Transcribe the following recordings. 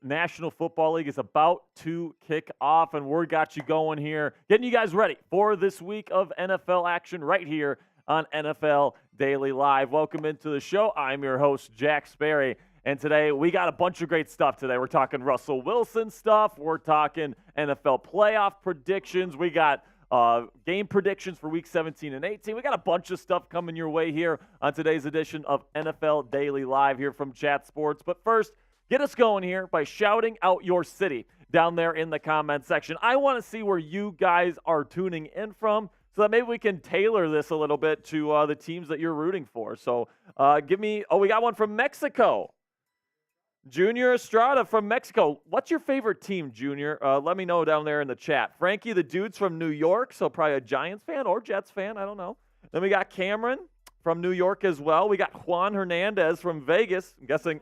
National Football League is about to kick off, and we're got you going here, getting you guys ready for this week of NFL action right here on NFL Daily Live. Welcome into the show. I'm your host, Jack Sperry, and today we got a bunch of great stuff today. We're talking Russell Wilson stuff. We're talking NFL playoff predictions. We got game predictions for Week 17 and 18. We got a bunch of stuff coming your way here on today's edition of NFL Daily Live here from Chat Sports. But first, get us going here by shouting out your city down there in the comment section. I want to see where you guys are tuning in from so that maybe we can tailor this a little bit to the teams that you're rooting for. So we got one from Mexico. Junior Estrada from Mexico. What's your favorite team, Junior? Let me know down there in the chat. Frankie, the dude's from New York, so probably a Giants fan or Jets fan. I don't know. Then we got Cameron from New York as well. We got Juan Hernandez from Vegas. I'm guessing.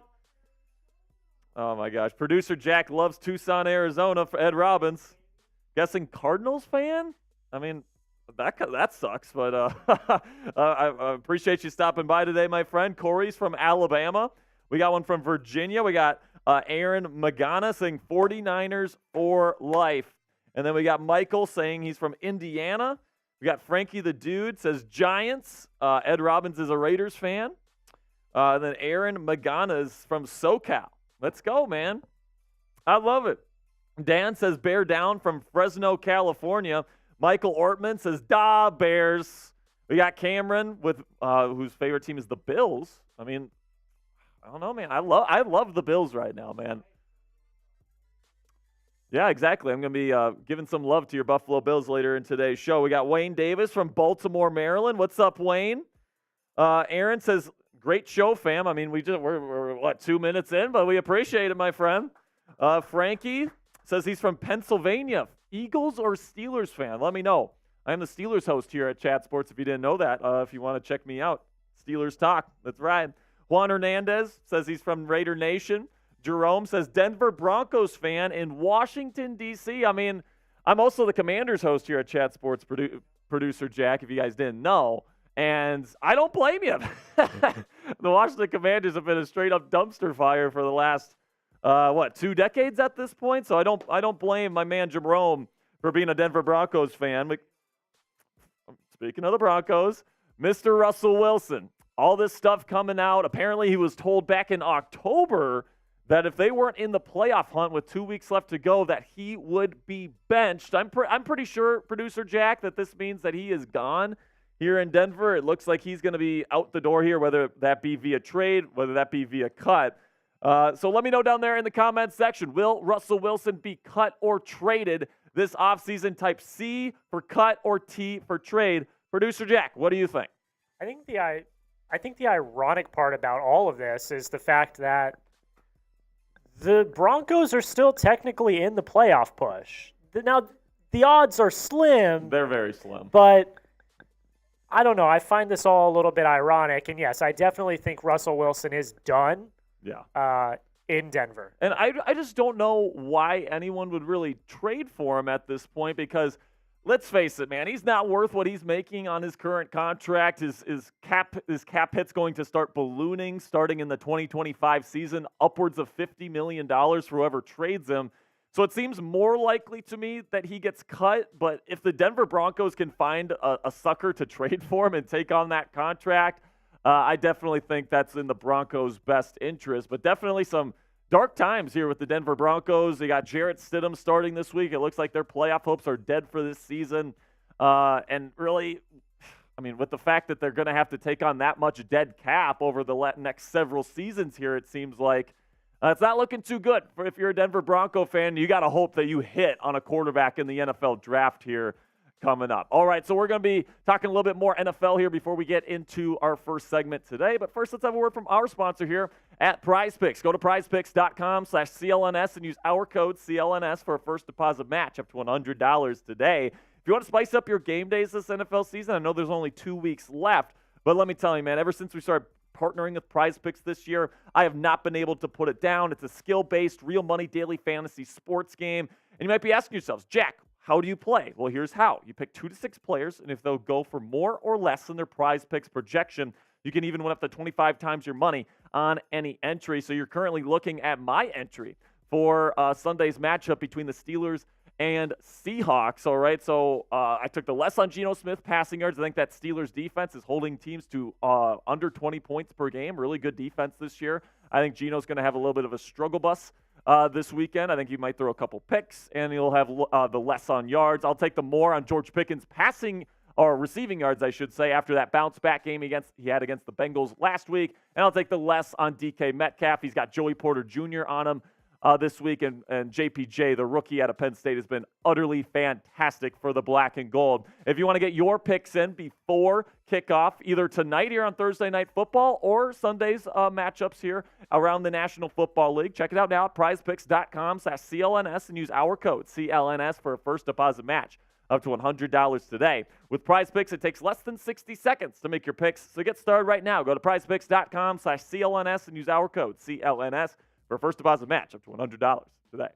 Oh, my gosh. Producer Jack loves Tucson, Arizona for Ed Robbins. Guessing Cardinals fan? I mean, that sucks, but I appreciate you stopping by today, my friend. Corey's from Alabama. We got one from Virginia. We got Aaron Magana saying 49ers for life. And then we got Michael saying he's from Indiana. We got Frankie the Dude says Giants. Ed Robbins is a Raiders fan. And then Aaron Magana is from SoCal. Let's go, man. I love it. Dan says Bear Down from Fresno, California. Michael Ortman says Bears. We got Cameron with whose favorite team is the Bills. I mean, I don't know, man. I love the Bills right now, man. Yeah, exactly. I'm going to be giving some love to your Buffalo Bills later in today's show. We got Wayne Davis from Baltimore, Maryland. What's up, Wayne? Aaron says, great show, fam. I mean, we're 2 minutes in, but we appreciate it, my friend. Frankie says he's from Pennsylvania. Eagles or Steelers fan? Let me know. I'm the Steelers host here at Chat Sports if you didn't know that. If you want to check me out. Steelers Talk. That's right. Juan Hernandez says he's from Raider Nation. Jerome says Denver Broncos fan in Washington, D.C. I mean, I'm also the Commanders host here at Chat Sports, producer Jack, if you guys didn't know. And I don't blame you. The Washington Commanders have been a straight-up dumpster fire for the last, 2 decades at this point? So I don't blame my man Jerome for being a Denver Broncos fan. But speaking of the Broncos, Mr. Russell Wilson. All this stuff coming out. Apparently, he was told back in October that if they weren't in the playoff hunt with 2 weeks left to go, that he would be benched. I'm pretty sure, producer Jack, that this means that he is gone here in Denver. It looks like he's going to be out the door here, whether that be via trade, whether that be via cut. So let me know down there in the comments section. Will Russell Wilson be cut or traded this offseason? Type C for cut or T for trade. Producer Jack, what do you think? I think the ironic part about all of this is the fact that the Broncos are still technically in the playoff push. Now, the odds are slim. They're very slim. But I don't know. I find this all a little bit ironic. And, yes, I definitely think Russell Wilson is done in Denver. And I just don't know why anyone would really trade for him at this point because – let's face it, man. He's not worth what he's making on his current contract. His cap hit's going to start ballooning starting in the 2025 season, upwards of $50 million for whoever trades him. So it seems more likely to me that he gets cut. But if the Denver Broncos can find a sucker to trade for him and take on that contract, I definitely think that's in the Broncos' best interest. But definitely some dark times here with the Denver Broncos. They got Jarrett Stidham starting this week. It looks like their playoff hopes are dead for this season. And really, I mean, with the fact that they're going to have to take on that much dead cap over the next several seasons here, it seems like it's not looking too good. If you're a Denver Bronco fan, you got to hope that you hit on a quarterback in the NFL draft here coming up. All right, so we're going to be talking a little bit more NFL here before we get into our first segment today. But first, let's have a word from our sponsor here at PrizePicks. Go to prizepicks.com/CLNS and use our code CLNS for a first deposit match up to $100 today. If you want to spice up your game days this NFL season, I know there's only 2 weeks left, but let me tell you, man, ever since we started partnering with PrizePicks this year, I have not been able to put it down. It's a skill-based, real money daily fantasy sports game. And you might be asking yourselves, Jack, how do you play? Well, here's how. You pick 2 to 6 players, and if they'll go for more or less than their PrizePicks projection, you can even win up to 25 times your money on any entry. So you're currently looking at my entry for Sunday's matchup between the Steelers and Seahawks. All right, so I took the less on Geno Smith passing yards. I think that Steelers defense is holding teams to under 20 points per game. Really good defense this year. I think Geno's going to have a little bit of a struggle bus this weekend. I think he might throw a couple picks, and he'll have the less on yards. I'll take the more on George Pickens passing or receiving yards, I should say, after that bounce-back game he had against the Bengals last week. And I'll take the less on DK Metcalf. He's got Joey Porter Jr. on him this week, and JPJ, the rookie out of Penn State, has been utterly fantastic for the black and gold. If you want to get your picks in before kickoff, either tonight here on Thursday Night Football or Sunday's matchups here around the National Football League, check it out now at prizepicks.com/CLNS and use our code CLNS for a first deposit match up to $100 today. With Prize Picks, it takes less than 60 seconds to make your picks, so get started right now. Go to prizepicks.com/CLNS and use our code CLNS for a first deposit match up to $100 today.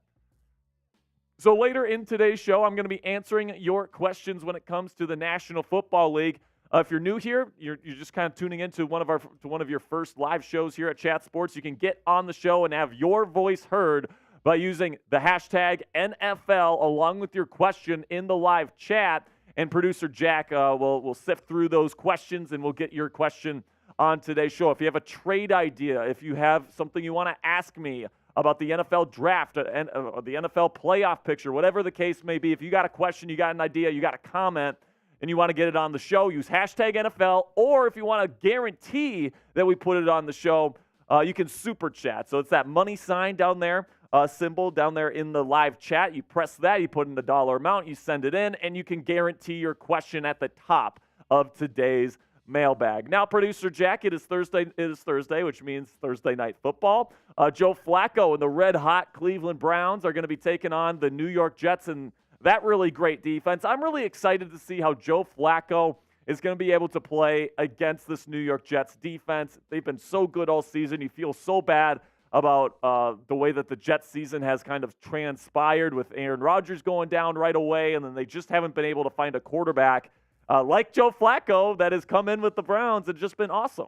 So later in today's show, I'm going to be answering your questions when it comes to the National Football League. If you're new here, you're just kind of tuning into one of your first live shows here at Chat Sports. You can get on the show and have your voice heard by using the hashtag NFL along with your question in the live chat. And producer Jack will sift through those questions, and we'll get your question on today's show. If you have a trade idea, if you have something you want to ask me about the NFL draft and the NFL playoff picture, whatever the case may be, if you got a question, you got an idea, you got a comment, and you want to get it on the show, use hashtag NFL. Or if you want to guarantee that we put it on the show, you can super chat. So it's that money sign down there, symbol down there in the live chat. You press that, you put in the dollar amount, you send it in, and you can guarantee your question at the top of today's mailbag. Now, producer Jack, it is Thursday, which means Thursday Night Football. Joe Flacco and the red-hot Cleveland Browns are going to be taking on the New York Jets and that really great defense. I'm really excited to see how Joe Flacco is going to be able to play against this New York Jets defense. They've been so good all season. You feel so bad about the way that the Jets season has kind of transpired with Aaron Rodgers going down right away, and then they just haven't been able to find a quarterback like Joe Flacco that has come in with the Browns and just been awesome.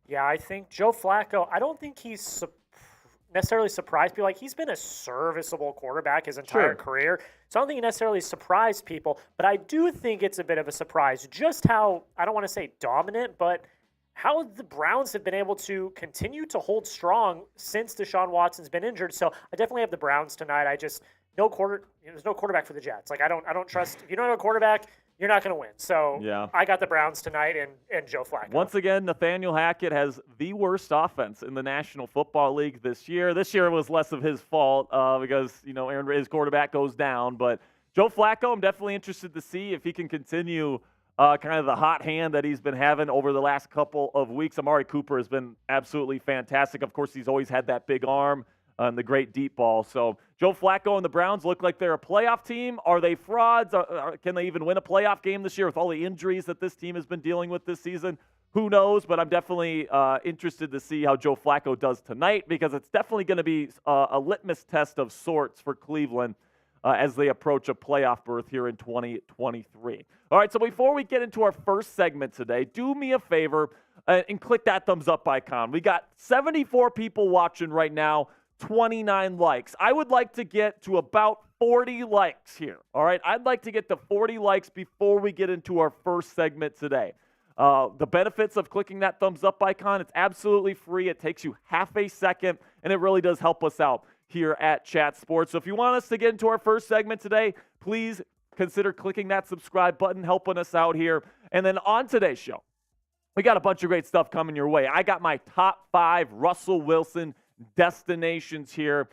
Yeah, I think Joe Flacco, I don't think he's necessarily surprised people. Like, he's been a serviceable quarterback his entire career, so I don't think he necessarily surprised people, but I do think it's a bit of a surprise just how, I don't want to say dominant, but how the Browns have been able to continue to hold strong since Deshaun Watson's been injured. So I definitely have the Browns tonight. There's no quarterback for the Jets. Like, I don't trust, if you don't have a quarterback, you're not going to win. So yeah. I got the Browns tonight and Joe Flacco. Once again, Nathaniel Hackett has the worst offense in the National Football League this year. This year was less of his fault because, his quarterback goes down. But Joe Flacco, I'm definitely interested to see if he can continue kind of the hot hand that he's been having over the last couple of weeks. Amari Cooper has been absolutely fantastic. Of course, he's always had that big arm and the great deep ball. So Joe Flacco and the Browns look like they're a playoff team. Are they frauds? Can they even win a playoff game this year with all the injuries that this team has been dealing with this season? Who knows? But I'm definitely interested to see how Joe Flacco does tonight, because it's definitely going to be a litmus test of sorts for Cleveland as they approach a playoff berth here in 2023. All right, so before we get into our first segment today, do me a favor and click that thumbs up icon. We got 74 people watching right now, 29 likes. I would like to get to about 40 likes here. All right, I'd like to get to 40 likes before we get into our first segment today. The benefits of clicking that thumbs up icon, it's absolutely free. It takes you half a second, and it really does help us out here at Chat Sports. So if you want us to get into our first segment today, please consider clicking that subscribe button, helping us out here. And then on today's show, we got a bunch of great stuff coming your way. I got my top 5 Russell Wilson destinations here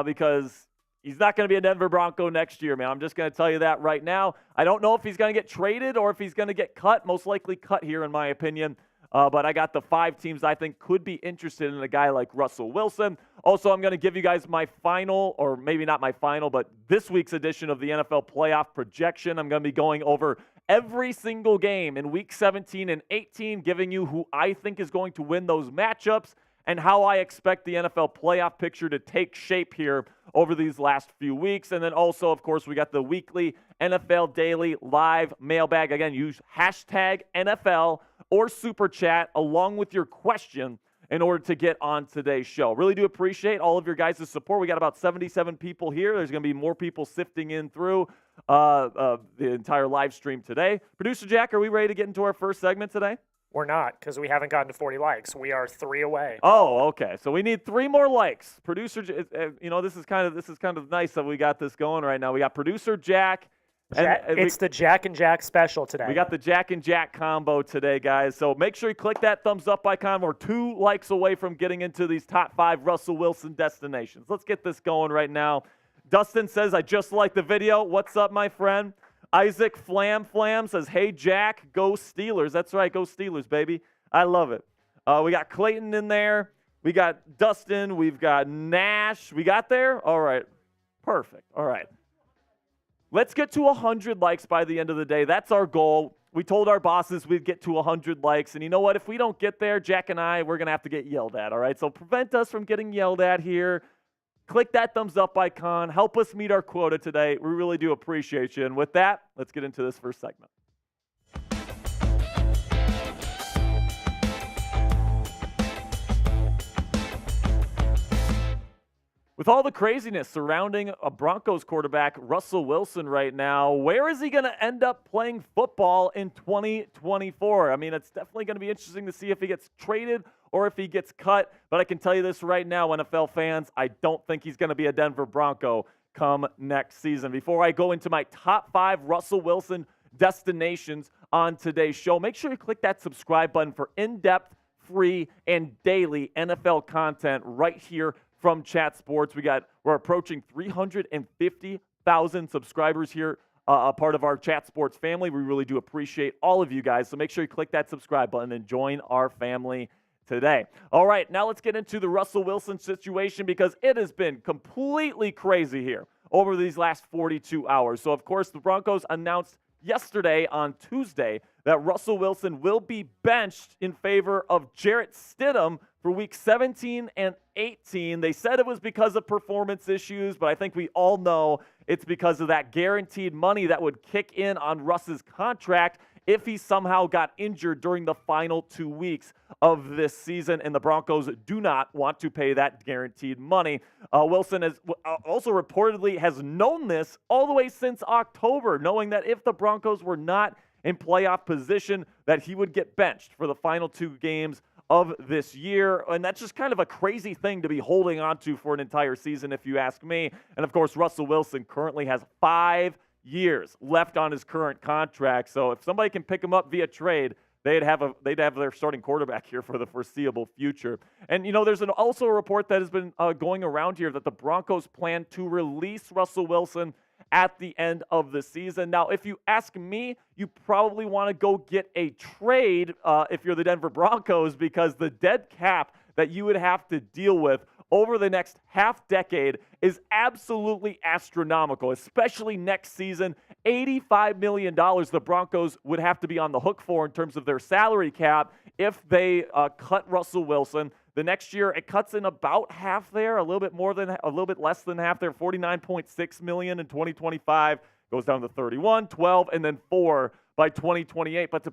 because he's not going to be a Denver Bronco next year, man. I'm just going to tell you that right now. I don't know if he's going to get traded or if he's going to get cut. Most likely cut here, in my opinion. But I got the 5 teams I think could be interested in a guy like Russell Wilson. Also, I'm going to give you guys my final, or maybe not my final, but this week's edition of the NFL playoff projection. I'm going to be going over every single game in Week 17 and 18, giving you who I think is going to win those matchups and how I expect the NFL playoff picture to take shape here over these last few weeks. And then also, of course, we got the weekly NFL Daily live mailbag. Again, use hashtag NFL or Super Chat along with your question, in order to get on today's show. Really do appreciate all of your guys' support. We got about 77 people here. There's going to be more people sifting in through the entire live stream today. Producer Jack, are we ready to get into our first segment today? We're not, because we haven't gotten to 40 likes. We are 3 away. Oh, okay. So we need 3 more likes. Producer, this is kind of nice that we got this going right now. We got Producer Jack. It's the Jack and Jack special today. We got the Jack and Jack combo today, guys. So make sure you click that thumbs up icon. We're 2 likes away from getting into these top 5 Russell Wilson destinations. Let's get this going right now. Dustin says, I just like the video. What's up, my friend? Isaac Flam says, hey, Jack, go Steelers. That's right, go Steelers, baby. I love it. We got Clayton in there. We got Dustin. We've got Nash. We got there? All right. Perfect. All right. Let's get to 100 likes by the end of the day. That's our goal. We told our bosses we'd get to 100 likes. And you know what? If we don't get there, Jack and we're going to have to get yelled at, all right? So prevent us from getting yelled at here. Click that thumbs up icon. Help us meet our quota today. We really do appreciate you. And with that, let's get into this first segment. With all the craziness surrounding a Broncos quarterback, Russell Wilson, right now, where is he going to end up playing football in 2024? I mean, it's definitely going to be interesting to see if he gets traded or if he gets cut. But I can tell you this right now, NFL fans, I don't think he's going to be a Denver Bronco come next season. Before I go into my top 5 Russell Wilson destinations on today's show, make sure you click that subscribe button for in-depth, free, and daily NFL content right here from Chat Sports. We're approaching 350,000 subscribers here, a part of our Chat Sports family. We really do appreciate all of you guys. So make sure you click that subscribe button and join our family today. All right, now let's get into the Russell Wilson situation because it has been completely crazy here over these last 42 hours. So, of course, the Broncos announced yesterday on Tuesday that Russell Wilson will be benched in favor of Jarrett Stidham for week 17 and 18. They said it was because of performance issues, but I think we all know it's because of that guaranteed money that would kick in on Russ's contract if he somehow got injured during the final 2 weeks of this season, and the Broncos do not want to pay that guaranteed money. Wilson has also reportedly has known this all the way since October, knowing that if the Broncos were not in playoff position, that he would get benched for the final 2 games of this year. And that's just kind of a crazy thing to be holding on to for an entire season, if you ask me. And of course, Russell Wilson currently has 5 years left on his current contract. So if somebody can pick him up via trade, they'd have their starting quarterback here for the foreseeable future. And, there's also a report that has been going around here that the Broncos plan to release Russell Wilson at the end of the season. Now, if you ask me, you probably want to go get a trade if you're the Denver Broncos, because the dead cap that you would have to deal with over the next half decade is absolutely astronomical, especially next season. $85 million the Broncos would have to be on the hook for in terms of their salary cap if they cut Russell Wilson. The next year, it cuts in about half there, a little bit less than half there, $49.6 million in 2025, goes down to 31, 12, and then 4 by 2028. But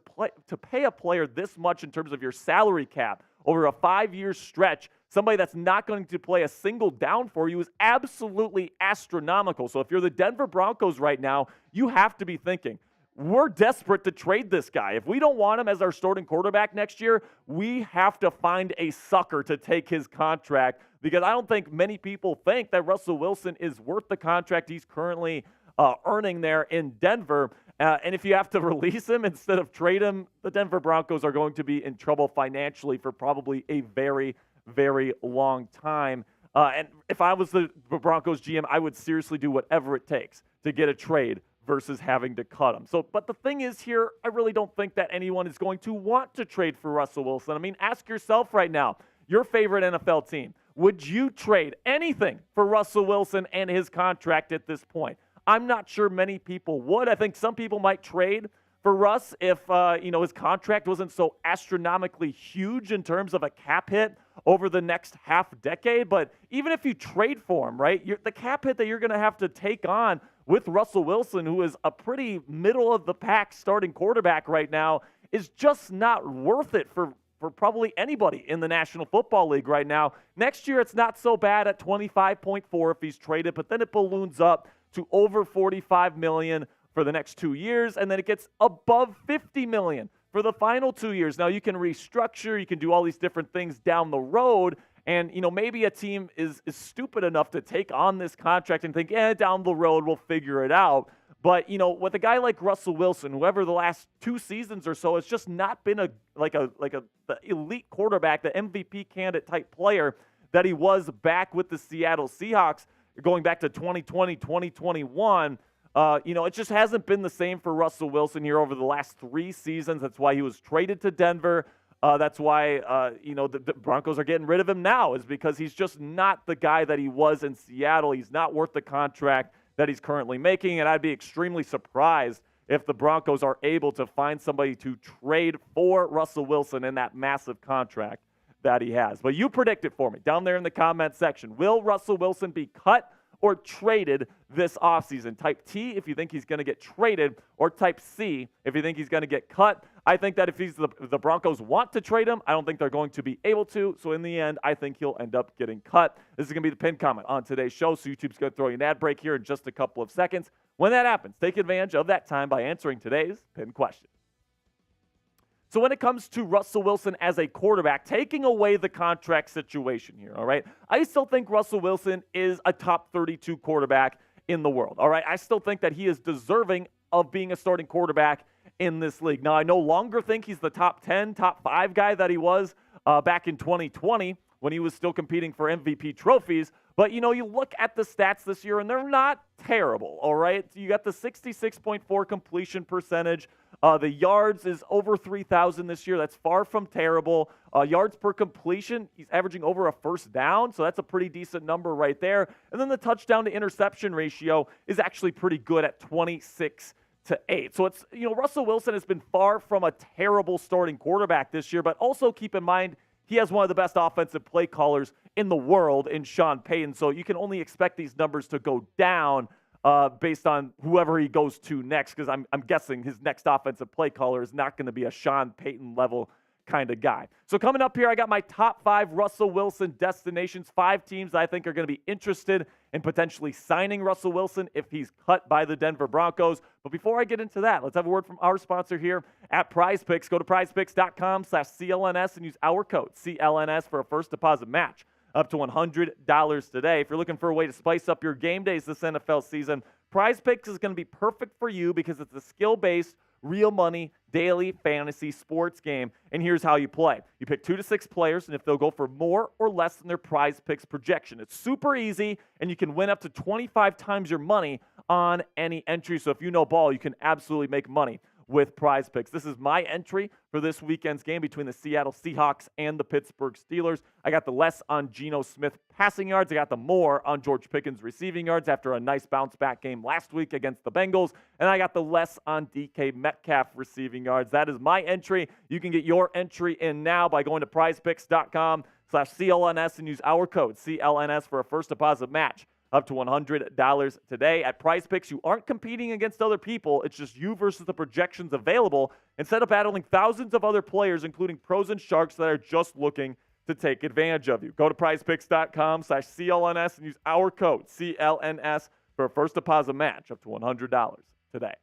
to pay a player this much in terms of your salary cap over a 5-year stretch, somebody that's not going to play a single down for you, is absolutely astronomical. So if you're the Denver Broncos right now, you have to be thinking, we're desperate to trade this guy. If we don't want him as our starting quarterback next year, we have to find a sucker to take his contract, because I don't think many people think that Russell Wilson is worth the contract he's currently earning there in Denver. And if you have to release him instead of trade him, the Denver Broncos are going to be in trouble financially for probably a very, very long time. And if I was the Broncos GM, I would seriously do whatever it takes to get a trade versus having to cut him. But the thing is here, I really don't think that anyone is going to want to trade for Russell Wilson. I mean, ask yourself right now, your favorite NFL team, would you trade anything for Russell Wilson and his contract at this point? I'm not sure many people would. I think some people might trade for Russ if his contract wasn't so astronomically huge in terms of a cap hit over the next half decade. But even if you trade for him, right, the cap hit that you're going to have to take on with Russell Wilson, who is a pretty middle-of-the-pack starting quarterback right now, is just not worth it for for probably anybody in the National Football League right now. Next year, it's not so bad at 25.4 if he's traded, but then it balloons up to over $45 million for the next 2 years, and then it gets above $50 million for the final 2 years. Now, you can restructure, you can do all these different things down the road, and, maybe a team is stupid enough to take on this contract and think, down the road, we'll figure it out. But, with a guy like Russell Wilson, whoever the last 2 seasons or so, has just not been the elite quarterback, the MVP candidate type player that he was back with the Seattle Seahawks going back to 2020, 2021. It just hasn't been the same for Russell Wilson here over the last 3 seasons. That's why he was traded to Denver. That's why, the Broncos are getting rid of him now, is because he's just not the guy that he was in Seattle. He's not worth the contract that he's currently making, and I'd be extremely surprised if the Broncos are able to find somebody to trade for Russell Wilson in that massive contract that he has. But you predict it for me down there in the comment section. Will Russell Wilson be cut or traded this offseason? Type T if you think he's going to get traded, or type C if you think he's going to get cut. I think that if the Broncos want to trade him, I don't think they're going to be able to. So in the end, I think he'll end up getting cut. This is going to be the pinned comment on today's show. So YouTube's going to throw you an ad break here in just a couple of seconds. When that happens, take advantage of that time by answering today's pinned question. So when it comes to Russell Wilson as a quarterback, taking away the contract situation here, all right, I still think Russell Wilson is a top 32 quarterback in the world, all right? I still think that he is deserving of being a starting quarterback in this league. Now, I no longer think he's the top 10, top 5 guy that he was back in 2020 when he was still competing for MVP trophies. But, you look at the stats this year, and they're not terrible, all right? You got the 66.4 completion percentage. The yards is over 3,000 this year. That's far from terrible. Yards per completion, he's averaging over a first down, so that's a pretty decent number right there. And then the touchdown to interception ratio is actually pretty good at 26-8. So it's, Russell Wilson has been far from a terrible starting quarterback this year, but also keep in mind, he has one of the best offensive play callers in the world in Sean Payton. So you can only expect these numbers to go down based on whoever he goes to next, because I'm guessing his next offensive play caller is not going to be a Sean Payton level kind of guy. So coming up here, I got my top 5 Russell Wilson destinations, 5 teams I think are going to be interested in potentially signing Russell Wilson if he's cut by the Denver Broncos. But before I get into that, let's have a word from our sponsor here at Prize Picks. Go to prizepicks.com/CLNS and use our code CLNS for a first deposit match up to $100 today. If you're looking for a way to spice up your game days this NFL season, Prize Picks is going to be perfect for you because it's a skill-based, real money, daily fantasy sports game. And here's how you play. You pick 2 to 6 players, and if they'll go for more or less than their Prize Picks projection. It's super easy, and you can win up to 25 times your money on any entry. So if you know ball, you can absolutely make money with Prize Picks. This is my entry for this weekend's game between the Seattle Seahawks and the Pittsburgh Steelers. I got the less on Geno Smith passing yards. I got the more on George Pickens receiving yards after a nice bounce-back game last week against the Bengals. And I got the less on DK Metcalf receiving yards. That is my entry. You can get your entry in now by going to prizepicks.com/CLNS and use our code CLNS for a first deposit match up to $100 today. At Prize Picks, you aren't competing against other people. It's just you versus the projections available, instead of battling thousands of other players, including pros and sharks that are just looking to take advantage of you. Go to prizepicks.com/CLNS and use our code CLNS for a first deposit match up to $100 today.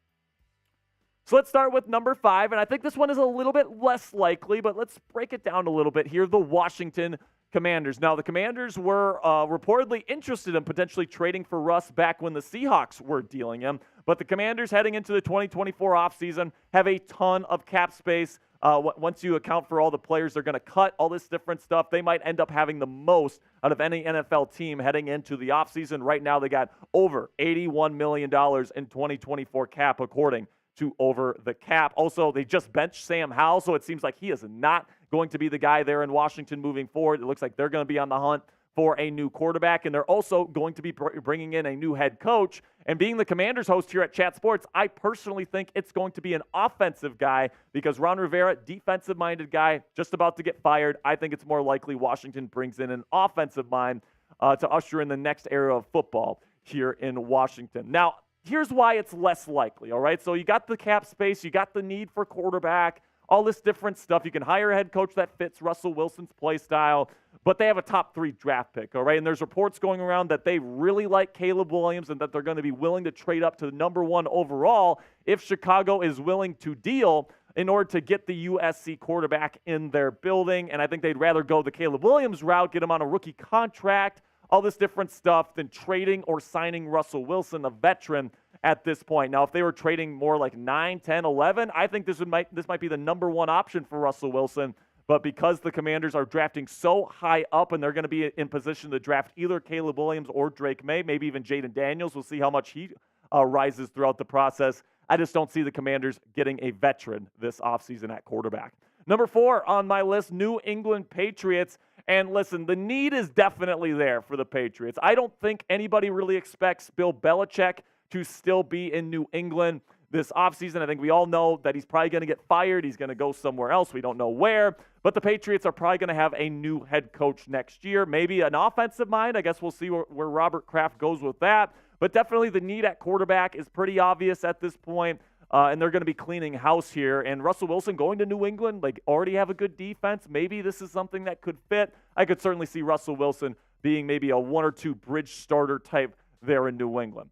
So let's start with number 5, and I think this one is a little bit less likely, but let's break it down a little bit here. The Washington Commanders. Now, the Commanders were reportedly interested in potentially trading for Russ back when the Seahawks were dealing him, but the Commanders heading into the 2024 offseason have a ton of cap space. Once you account for all the players they're going to cut, all this different stuff, they might end up having the most out of any NFL team heading into the offseason. Right now, they got over $81 million in 2024 cap, according to Over the Cap. Also, they just benched Sam Howell, so it seems like he is not going to be the guy there in Washington moving forward. It looks like they're going to be on the hunt for a new quarterback, and they're also going to be bringing in a new head coach. And being the Commanders host here at Chat Sports, I personally think it's going to be an offensive guy because Ron Rivera, defensive-minded guy, just about to get fired. I think it's more likely Washington brings in an offensive mind to usher in the next era of football here in Washington. Now, here's why it's less likely, all right? So you got the cap space, you got the need for quarterback, all this different stuff. You can hire a head coach that fits Russell Wilson's play style, but they have a top 3 draft pick, all right? And there's reports going around that they really like Caleb Williams and that they're going to be willing to trade up to the number 1 overall if Chicago is willing to deal in order to get the USC quarterback in their building. And I think they'd rather go the Caleb Williams route, get him on a rookie contract, all this different stuff, than trading or signing Russell Wilson, a veteran, at this point. Now, if they were trading more like 9, 10, 11, I think this might be the number 1 option for Russell Wilson. But because the Commanders are drafting so high up and they're going to be in position to draft either Caleb Williams or Drake May, maybe even Jaden Daniels, we'll see how much he rises throughout the process. I just don't see the Commanders getting a veteran this offseason at quarterback. Number 4 on my list, New England Patriots. And listen, the need is definitely there for the Patriots. I don't think anybody really expects Bill Belichick to still be in New England this offseason. I think we all know that he's probably going to get fired. He's going to go somewhere else. We don't know where. But the Patriots are probably going to have a new head coach next year. Maybe an offensive mind. I guess we'll see where Robert Kraft goes with that. But definitely the need at quarterback is pretty obvious at this point. And they're going to be cleaning house here. And Russell Wilson going to New England, already have a good defense. Maybe this is something that could fit. I could certainly see Russell Wilson being maybe a 1 or 2 bridge starter type there in New England.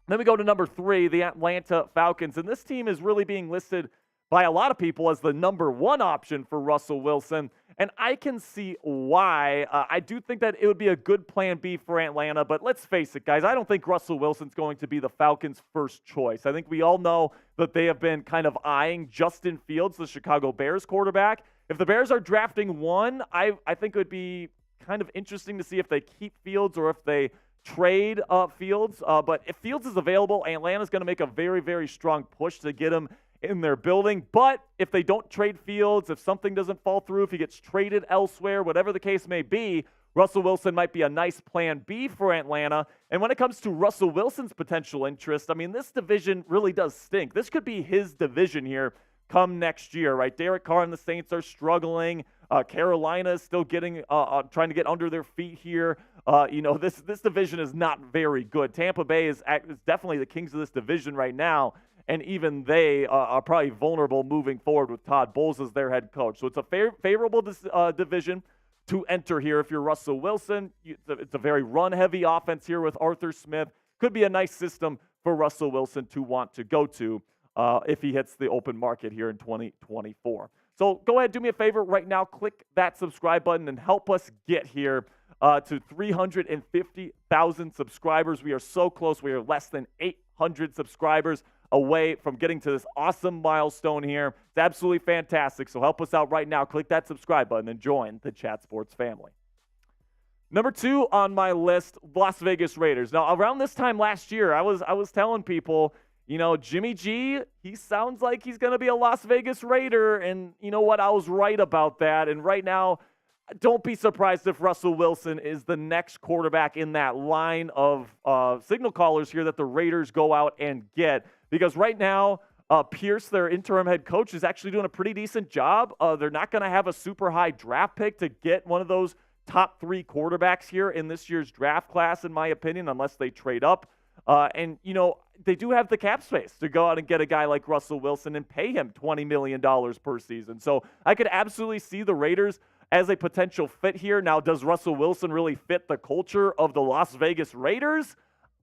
Then we go to number 3, the Atlanta Falcons. And this team is really being listed by a lot of people as the number 1 option for Russell Wilson. And I can see why. I do think that it would be a good plan B for Atlanta. But let's face it, guys, I don't think Russell Wilson's going to be the Falcons' first choice. I think we all know that they have been kind of eyeing Justin Fields, the Chicago Bears quarterback. If the Bears are drafting 1, I think it would be kind of interesting to see if they keep Fields or if they trade Fields. But if Fields is available, Atlanta's going to make a very, very strong push to get him in their building. But if they don't trade Fields, if something doesn't fall through, if he gets traded elsewhere, whatever the case may be, Russell Wilson might be a nice plan B for Atlanta. And when it comes to Russell Wilson's potential interest, I mean, this division really does stink. This could be his division here come next year, right? Derek Carr and the Saints are struggling. Carolina is still trying to get under their feet here. This division is not very good. Tampa Bay is definitely the kings of this division right now, and even they are probably vulnerable moving forward with Todd Bowles as their head coach. So it's a favorable division to enter here if you're Russell Wilson. It's a very run-heavy offense here with Arthur Smith. Could be a nice system for Russell Wilson to want to go to if he hits the open market here in 2024. So go ahead, do me a favor right now. Click that subscribe button and help us get here to 350,000 subscribers. We are so close. We are less than 800 subscribers away from getting to this awesome milestone here. It's absolutely fantastic. So help us out right now. Click that subscribe button and join the Chat Sports family. Number 2 on my list, Las Vegas Raiders. Now, around this time last year, I was telling people, Jimmy G, he sounds like he's going to be a Las Vegas Raider. And you know what? I was right about that. And right now, don't be surprised if Russell Wilson is the next quarterback in that line of signal callers here that the Raiders go out and get. Because right now, Pierce, their interim head coach, is actually doing a pretty decent job. They're not going to have a super high draft pick to get one of those top 3 quarterbacks here in this year's draft class, in my opinion, unless they trade up. They do have the cap space to go out and get a guy like Russell Wilson and pay him $20 million per season. So I could absolutely see the Raiders as a potential fit here. Now, does Russell Wilson really fit the culture of the Las Vegas Raiders?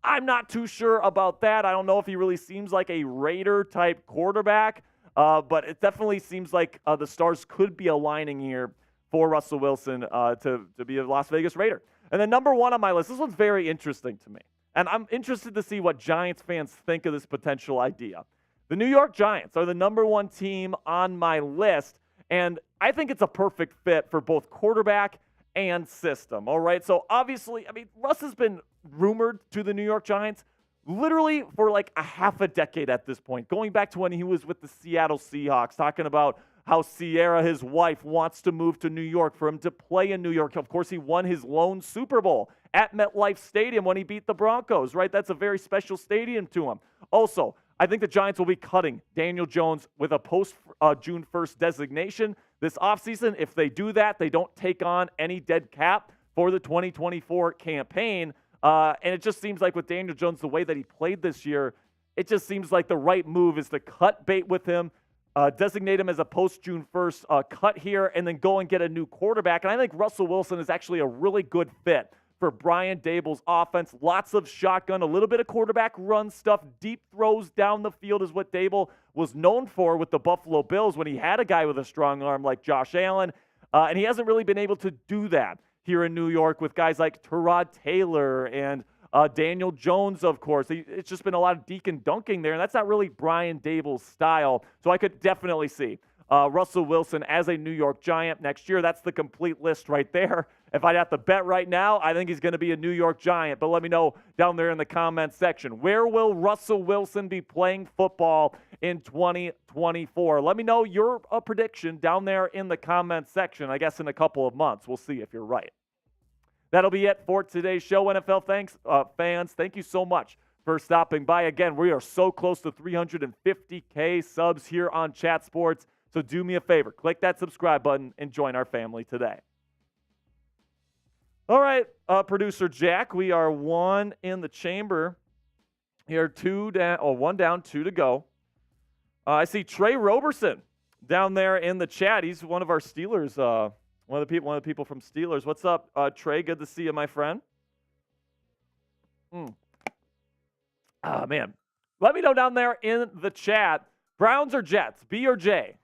I'm not too sure about that. I don't know if he really seems like a Raider-type quarterback, but it definitely seems like the stars could be aligning here for Russell Wilson to be a Las Vegas Raider. And then number 1 on my list, this one's very interesting to me. And I'm interested to see what Giants fans think of this potential idea. The New York Giants are the number 1 team on my list, and I think it's a perfect fit for both quarterback and system, all right? So obviously, Russ has been rumored to the New York Giants literally for like a half a decade at this point, going back to when he was with the Seattle Seahawks, talking about how Sierra, his wife, wants to move to New York for him to play in New York. Of course, he won his lone Super Bowl at MetLife Stadium when he beat the Broncos, right? That's a very special stadium to him. Also, I think the Giants will be cutting Daniel Jones with a post-June 1st designation this offseason. If they do that, they don't take on any dead cap for the 2024 campaign. And it just seems like with Daniel Jones, the way that he played this year, it just seems like the right move is to cut bait with him, designate him as a post-June 1st cut here, and then go and get a new quarterback. And I think Russell Wilson is actually a really good fit for Brian Daboll's offense. Lots of shotgun, a little bit of quarterback run stuff. Deep throws down the field is what Daboll was known for with the Buffalo Bills when he had a guy with a strong arm like Josh Allen. And he hasn't really been able to do that here in New York with guys like Tyrod Taylor and Daniel Jones, of course. It's just been a lot of deke and dunking there, and that's not really Brian Daboll's style. So I could definitely see Russell Wilson as a New York Giant next year. That's the complete list right there. If I'd have to bet right now, I think he's going to be a New York Giant. But let me know down there in the comments section. Where will Russell Wilson be playing football in 2024? Let me know your prediction down there in the comments section. I guess in a couple of months, we'll see if you're right. That'll be it for today's show, NFL fans. Thank you so much for stopping by. Again, we are so close to 350K subs here on Chat Sports. So do me a favor, click that subscribe button and join our family today. All right, producer Jack, we are one in the chamber. Here, one down, two to go. I see Trey Roberson down there in the chat. He's one of our Steelers, one of the people from Steelers. What's up, Trey? Good to see you, my friend. Ah, man. Let me know down there in the chat. Browns or Jets, B or J?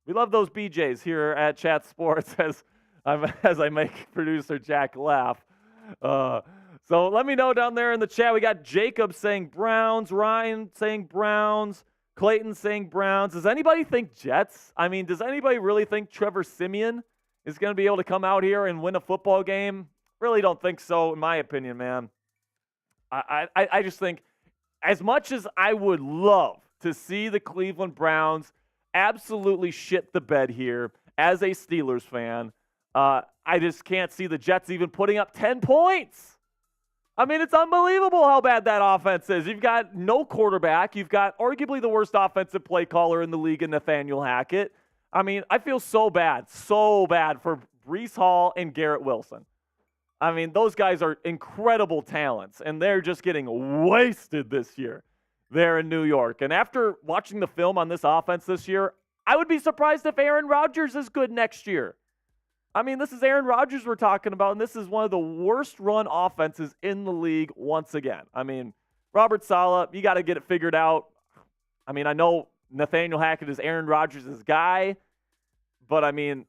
We love those BJs here at Chat Sports as I make producer Jack laugh. So let me know down there in the chat. We got Jacob saying Browns, Ryan saying Browns, Clayton saying Browns. Does anybody think Jets? I mean, does anybody really think Trevor Siemian is going to be able to come out here and win a football game? Really don't think so, in my opinion, man. I just think as much as I would love to see the Cleveland Browns absolutely shit the bed here as a Steelers fan, I just can't see the Jets even putting up 10 points. I mean, it's unbelievable how bad that offense is. You've got no quarterback. You've got arguably the worst offensive play caller in the league in Nathaniel Hackett. I mean, I feel so bad for Breece Hall and Garrett Wilson. I mean, those guys are incredible talents, and they're just getting wasted this year there in New York. And after watching the film on this offense this year, I would be surprised if Aaron Rodgers is good next year. I mean, this is Aaron Rodgers we're talking about, and this is one of the worst run offenses in the league once again. I mean, Robert Saleh, you got to get it figured out. I mean, I know Nathaniel Hackett is Aaron Rodgers' guy, but I mean,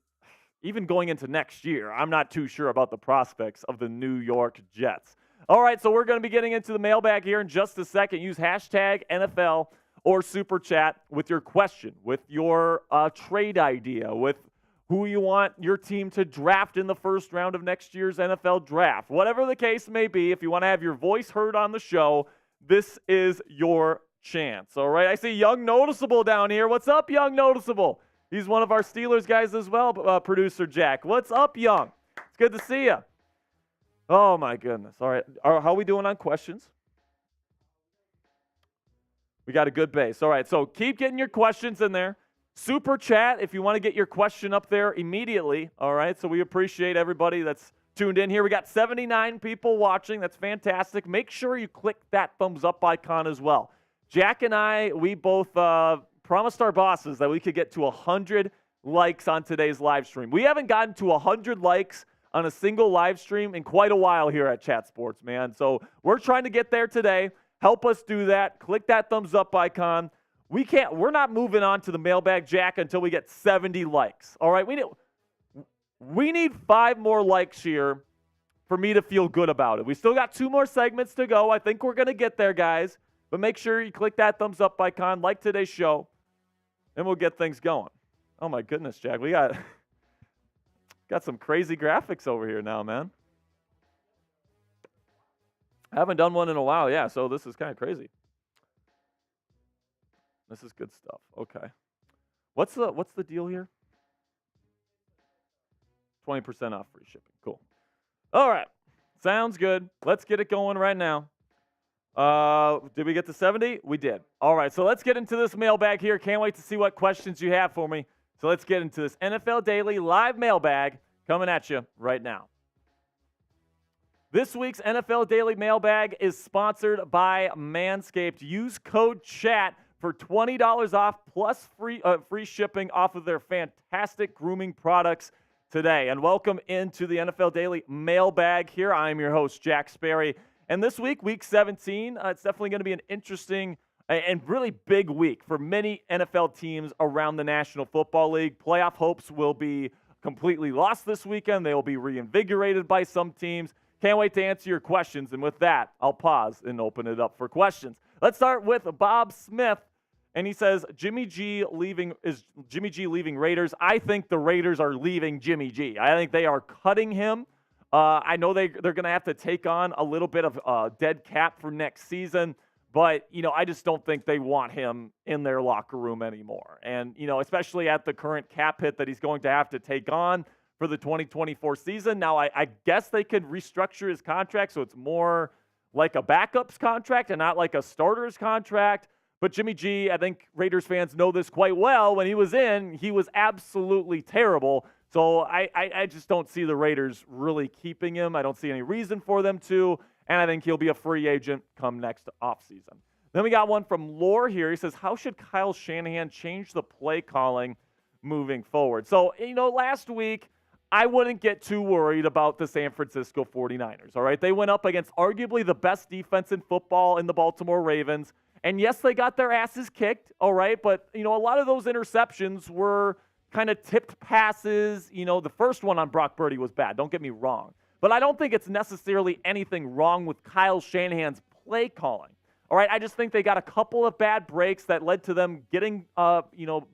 even going into next year, I'm not too sure about the prospects of the New York Jets. All right, so we're going to be getting into the mailbag here in just a second. Use hashtag NFL or Super Chat with your question, with your trade idea, with who you want your team to draft in the first round of next year's NFL draft. Whatever the case may be, if you want to have your voice heard on the show, this is your chance. All right, I see Young Noticeable down here. What's up, Young Noticeable? He's one of our Steelers guys as well, producer Jack. What's up, Young? It's good to see you. Oh, my goodness. All right, how are we doing on questions? We got a good base. All right, so keep getting your questions in there. Super Chat, if you want to get your question up there immediately. All right, so we appreciate everybody that's tuned in here. We got 79 people watching. That's fantastic. Make sure you click that thumbs up icon as well. Jack and I, we both promised our bosses that we could get to 100 likes on today's live stream. We haven't gotten to 100 likes on a single live stream in quite a while here at Chat Sports, man. So we're trying to get there today. Help us do that. Click that thumbs up icon. We're not moving on to the mailbag, Jack, until we get 70 likes. All right, we need 5 more likes here for me to feel good about it. We still got 2 more segments to go. I think we're going to get there, guys. But make sure you click that thumbs up icon, like today's show, and we'll get things going. Oh, my goodness, Jack. We got some crazy graphics over here now, man. I haven't done one in a while, yeah, so this is kind of crazy. This is good stuff. Okay. What's the deal here? 20% off free shipping. Cool. All right. Sounds good. Let's get it going right now. Did we get to 70? We did. All right. So let's get into this mailbag here. Can't wait to see what questions you have for me. So let's get into this NFL Daily live mailbag coming at you right now. This week's NFL Daily mailbag is sponsored by Manscaped. Use code CHAT for $20 off plus free shipping off of their fantastic grooming products today. And welcome into the NFL Daily Mailbag here. I'm your host, Jack Sperry. And this week, week 17, it's definitely going to be an interesting and really big week for many NFL teams around the National Football League. Playoff hopes will be completely lost this weekend. They will be reinvigorated by some teams. Can't wait to answer your questions. And with that, I'll pause and open it up for questions. Let's start with Bob Smith. And he says, Jimmy G leaving Raiders? I think the Raiders are leaving Jimmy G. I think they are cutting him. I know they're going to have to take on a little bit of dead cap for next season. But, I just don't think they want him in their locker room anymore. And, especially at the current cap hit that he's going to have to take on for the 2024 season. Now, I guess they could restructure his contract so it's more like a backup's contract and not like a starter's contract. But Jimmy G, I think Raiders fans know this quite well. When he was in, he was absolutely terrible. So I just don't see the Raiders really keeping him. I don't see any reason for them to. And I think he'll be a free agent come next offseason. Then we got one from Lore here. He says, how should Kyle Shanahan change the play calling moving forward? So, last week, I wouldn't get too worried about the San Francisco 49ers, all right? They went up against arguably the best defense in football in the Baltimore Ravens. And yes, they got their asses kicked, all right? But, a lot of those interceptions were kind of tipped passes. The first one on Brock Purdy was bad. Don't get me wrong. But I don't think it's necessarily anything wrong with Kyle Shanahan's play calling. All right, I just think they got a couple of bad breaks that led to them getting,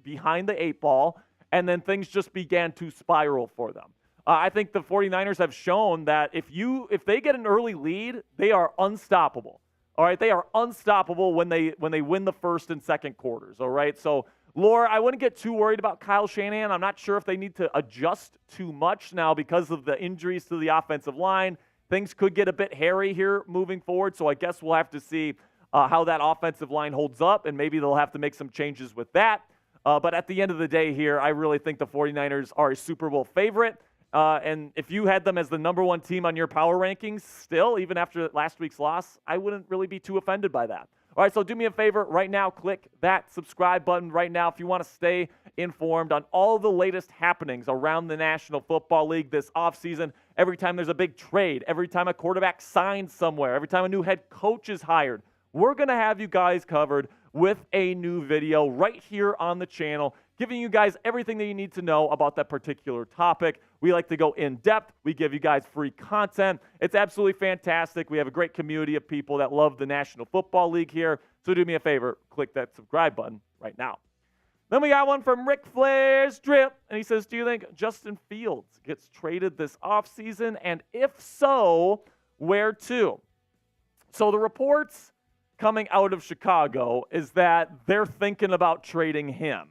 behind the eight ball, and then things just began to spiral for them. I think the 49ers have shown that if they get an early lead, they are unstoppable. All right, they are unstoppable when they win the first and second quarters. All right, so Laura, I wouldn't get too worried about Kyle Shanahan. I'm not sure if they need to adjust too much now because of the injuries to the offensive line. Things could get a bit hairy here moving forward, so I guess we'll have to see how that offensive line holds up, and maybe they'll have to make some changes with that. But at the end of the day here, I really think the 49ers are a Super Bowl favorite. And if you had them as the number one team on your power rankings still, even after last week's loss, I wouldn't really be too offended by that. All right, so do me a favor right now. Click that subscribe button right now if you want to stay informed on all the latest happenings around the National Football League this offseason. Every time there's a big trade, every time a quarterback signs somewhere, every time a new head coach is hired, we're going to have you guys covered with a new video right here on the channel, giving you guys everything that you need to know about that particular topic. We like to go in depth. We give you guys free content. It's absolutely fantastic. We have a great community of people that love the National Football League here. So do me a favor, click that subscribe button right now. Then we got one from Ric Flair's Drip, and he says, do you think Justin Fields gets traded this offseason? And if so, where to? So the reports coming out of Chicago is that they're thinking about trading him.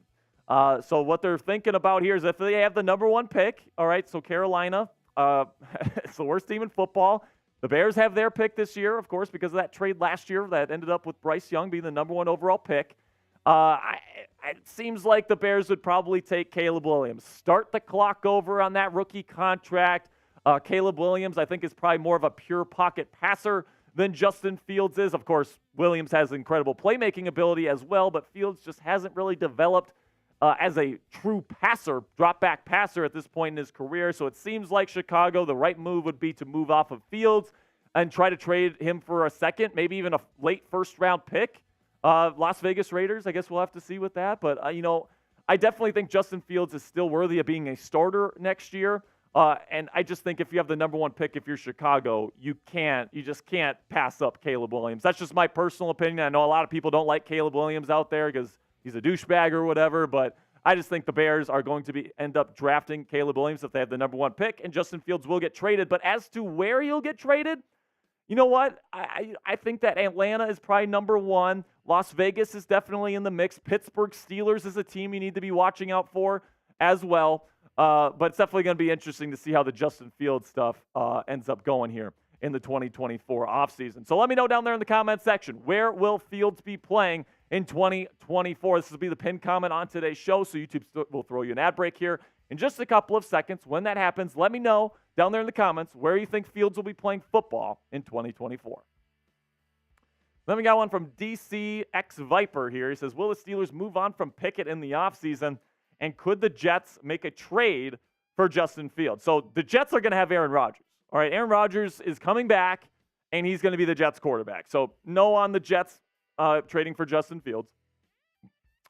So what they're thinking about here is if they have the number one pick, all right, so Carolina, it's the worst team in football. The Bears have their pick this year, of course, because of that trade last year that ended up with Bryce Young being the number one overall pick. It seems like the Bears would probably take Caleb Williams. Start the clock over on that rookie contract. Caleb Williams, I think, is probably more of a pure pocket passer than Justin Fields is. Of course, Williams has incredible playmaking ability as well, but Fields just hasn't really developed as a true passer, drop-back passer at this point in his career. So it seems like Chicago, the right move would be to move off of Fields and try to trade him for a second, maybe even a late first-round pick. Las Vegas Raiders, I guess we'll have to see with that. But, I definitely think Justin Fields is still worthy of being a starter next year. And I just think if you have the number one pick, if you're Chicago, you just can't pass up Caleb Williams. That's just my personal opinion. I know a lot of people don't like Caleb Williams out there because he's a douchebag or whatever, but I just think the Bears are going to end up drafting Caleb Williams if they have the number one pick, and Justin Fields will get traded. But as to where he'll get traded, you know what? I think that Atlanta is probably number one. Las Vegas is definitely in the mix. Pittsburgh Steelers is a team you need to be watching out for as well. But it's definitely going to be interesting to see how the Justin Fields stuff ends up going here in the 2024 offseason. So let me know down there in the comment section, where will Fields be playing in 2024? This will be the pinned comment on today's show, so YouTube will throw you an ad break here in just a couple of seconds. When that happens, let me know down there in the comments where you think Fields will be playing football in 2024. Then we got one from DC X Viper here. He says, will the Steelers move on from Pickett in the offseason? And could the Jets make a trade for Justin Fields? So the Jets are going to have Aaron Rodgers. All right, Aaron Rodgers is coming back, and he's going to be the Jets quarterback. So no on the Jets trading for Justin Fields.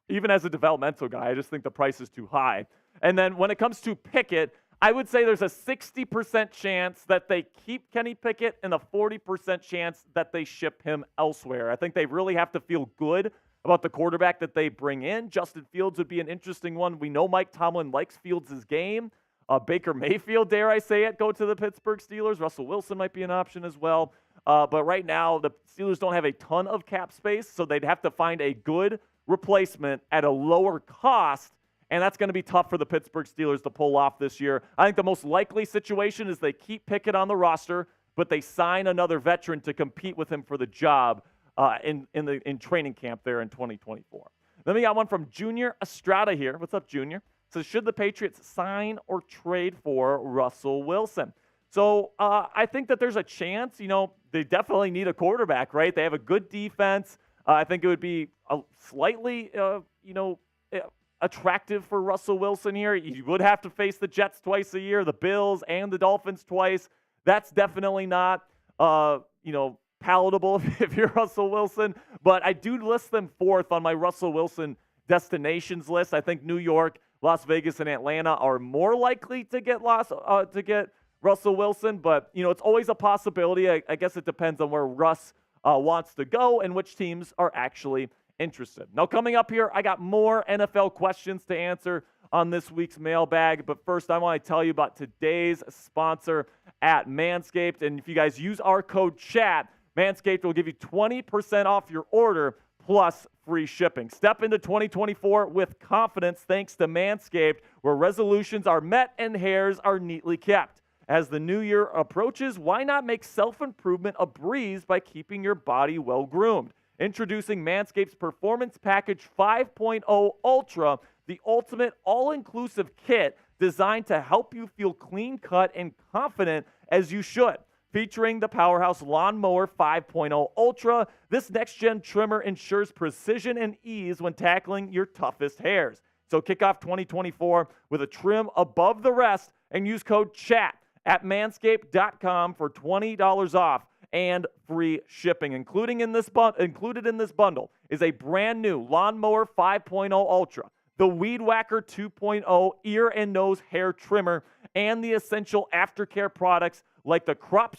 Even as a developmental guy, I just think the price is too high. And then when it comes to Pickett, I would say there's a 60% chance that they keep Kenny Pickett and a 40% chance that they ship him elsewhere. I think they really have to feel good about the quarterback that they bring in. Justin Fields would be an interesting one. We know Mike Tomlin likes Fields' game. Baker Mayfield, dare I say it, go to the Pittsburgh Steelers. Russell Wilson might be an option as well. But right now, the Steelers don't have a ton of cap space, so they'd have to find a good replacement at a lower cost, and that's going to be tough for the Pittsburgh Steelers to pull off this year. I think the most likely situation is they keep Pickett on the roster, but they sign another veteran to compete with him for the job in training camp there in 2024. Then we got one from Junior Estrada here. What's up, Junior? Says, should the Patriots sign or trade for Russell Wilson? So I think that there's a chance. They definitely need a quarterback, right? They have a good defense. I think it would be slightly, attractive for Russell Wilson here. You would have to face the Jets twice a year, the Bills and the Dolphins twice. That's definitely not, palatable if you're Russell Wilson. But I do list them fourth on my Russell Wilson destinations list. I think New York, Las Vegas, and Atlanta are more likely to get Russell Wilson. But, it's always a possibility. I guess it depends on where Russ wants to go and which teams are actually interested. Now, coming up here, I got more NFL questions to answer on this week's mailbag. But first, I want to tell you about today's sponsor at Manscaped. And if you guys use our code CHAT, Manscaped will give you 20% off your order plus free shipping. Step into 2024 with confidence thanks to Manscaped, where resolutions are met and hairs are neatly kept. As the new year approaches, why not make self-improvement a breeze by keeping your body well-groomed? Introducing Manscaped's Performance Package 5.0 Ultra, the ultimate all-inclusive kit designed to help you feel clean-cut and confident as you should. Featuring the Powerhouse Lawnmower 5.0 Ultra, this next-gen trimmer ensures precision and ease when tackling your toughest hairs. So kick off 2024 with a trim above the rest and use code CHAT at manscaped.com for $20 off and free shipping. Included in this bundle is a brand new Lawnmower 5.0 Ultra, the Weed Whacker 2.0 ear and nose hair trimmer, and the essential aftercare products like the Crop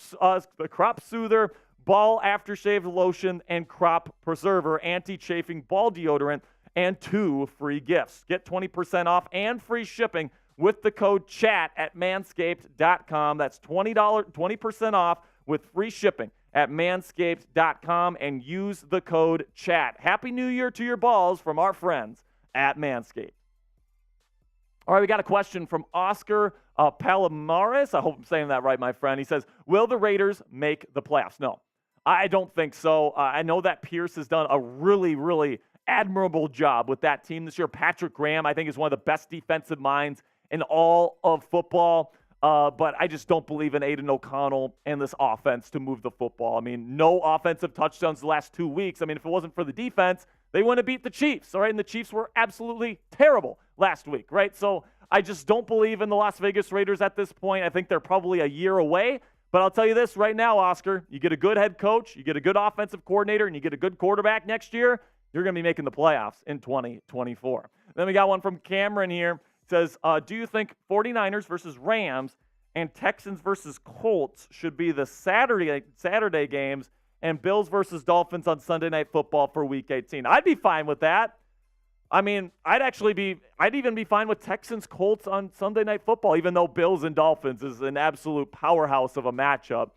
Soother, Ball Aftershave Lotion, and Crop Preserver Anti-Chafing Ball Deodorant, and 2 free gifts. Get 20% off and free shipping with the code CHAT at manscaped.com. That's $20% off with free shipping at manscaped.com, and use the code CHAT. Happy New Year to your balls from our friends at Manscaped. All right, we got a question from Oscar Palomares. I hope I'm saying that right, my friend. He says, will the Raiders make the playoffs? No, I don't think so. I know that Pierce has done a really, really admirable job with that team this year. Patrick Graham, I think, is one of the best defensive minds in all of football. But I just don't believe in Aiden O'Connell and this offense to move the football. I mean, no offensive touchdowns the last 2 weeks. I mean, if it wasn't for the defense, they wouldn't have beat the Chiefs, all right? And the Chiefs were absolutely terrible last week, right? So I just don't believe in the Las Vegas Raiders at this point. I think they're probably a year away. But I'll tell you this right now, Oscar, you get a good head coach, you get a good offensive coordinator, and you get a good quarterback next year, you're going to be making the playoffs in 2024. Then we got one from Cameron here. It says, do you think 49ers versus Rams and Texans versus Colts should be the Saturday games, and Bills versus Dolphins on Sunday Night Football for Week 18? I'd be fine with that. I mean, I'd even be fine with Texans Colts on Sunday Night Football, even though Bills and Dolphins is an absolute powerhouse of a matchup.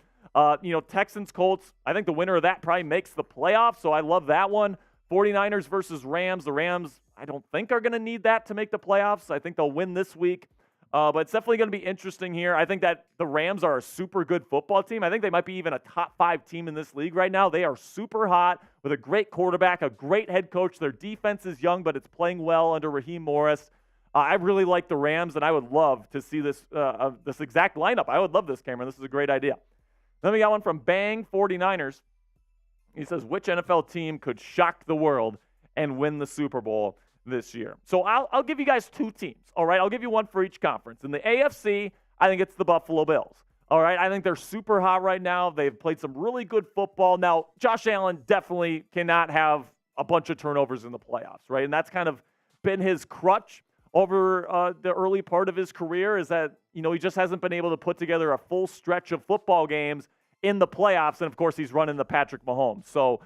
Texans Colts, I think the winner of that probably makes the playoffs, so I love that one. 49ers versus Rams. The Rams, I don't think are going to need that to make the playoffs. I think they'll win this week. But it's definitely going to be interesting here. I think that the Rams are a super good football team. I think they might be even a top 5 team in this league right now. They are super hot with a great quarterback, a great head coach. Their defense is young, but it's playing well under Raheem Morris. I really like the Rams, and I would love to see this exact lineup. I would love this, Cameron. This is a great idea. Then we got one from Bang 49ers. He says, which NFL team could shock the world and win the Super Bowl this year? So I'll give you guys two teams, all right? I'll give you one for each conference. In the AFC, I think it's the Buffalo Bills, all right? I think they're super hot right now. They've played some really good football. Now, Josh Allen definitely cannot have a bunch of turnovers in the playoffs, right? And that's kind of been his crutch over the early part of his career, is that, he just hasn't been able to put together a full stretch of football games in the playoffs. And, of course, he's running the Patrick Mahomes. So,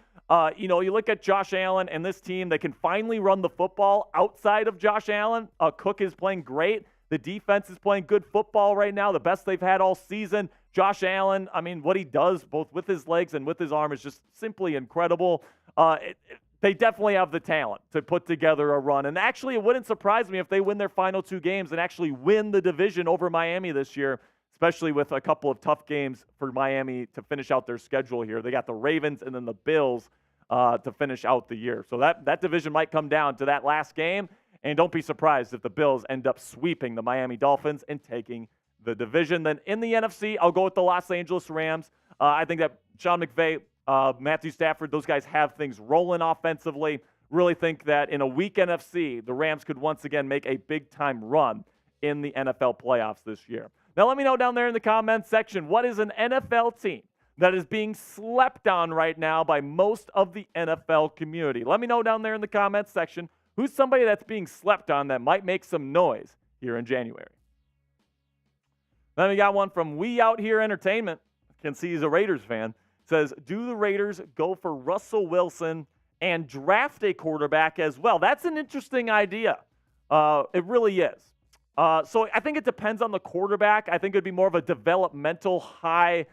you look at Josh Allen and this team, they can finally run the football outside of Josh Allen. Cook is playing great. The defense is playing good football right now, the best they've had all season. Josh Allen, what he does both with his legs and with his arm is just simply incredible. They definitely have the talent to put together a run. And actually, it wouldn't surprise me if they win their final two games and actually win the division over Miami this year, especially with a couple of tough games for Miami to finish out their schedule here. They got the Ravens and then the Bills to finish out the year. So that division might come down to that last game. And don't be surprised if the Bills end up sweeping the Miami Dolphins and taking the division. Then in the NFC, I'll go with the Los Angeles Rams. I think that Sean McVay, Matthew Stafford, those guys have things rolling offensively. Really think that in a weak NFC, the Rams could once again make a big-time run in the NFL playoffs this year. Now, let me know down there in the comments section, what is an NFL team that is being slept on right now by most of the NFL community? Let me know down there in the comments section, who's somebody that's being slept on that might make some noise here in January. Then we got one from We Out Here Entertainment. Can see he's a Raiders fan. Says, do the Raiders go for Russell Wilson and draft a quarterback as well? That's an interesting idea. It really is. So I think it depends on the quarterback. I think it'd be more of a developmental high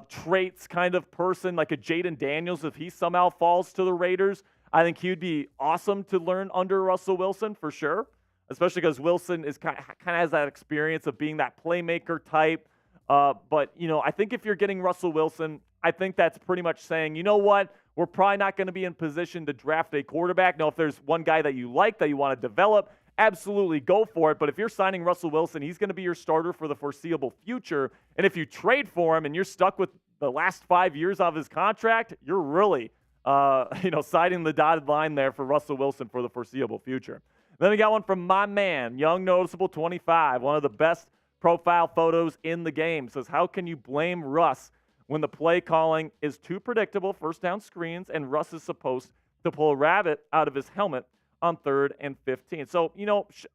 traits kind of person, like a Jaden Daniels. If he somehow falls to the Raiders, I think he'd be awesome to learn under Russell Wilson for sure, especially because Wilson is kind of has that experience of being that playmaker type. But, I think if you're getting Russell Wilson, I think that's pretty much saying, you know what, we're probably not going to be in position to draft a quarterback. Now, if there's one guy that you like, that you want to develop, absolutely go for it. But if you're signing Russell Wilson, he's going to be your starter for the foreseeable future. And if you trade for him and you're stuck with the last 5 years of his contract, you're really, signing the dotted line there for Russell Wilson for the foreseeable future. Then we got one from my man, Young Noticeable 25, one of the best profile photos in the game. Says, how can you blame Russ when the play calling is too predictable, first down screens, and Russ is supposed to pull a rabbit out of his helmet on 3rd and 15? So,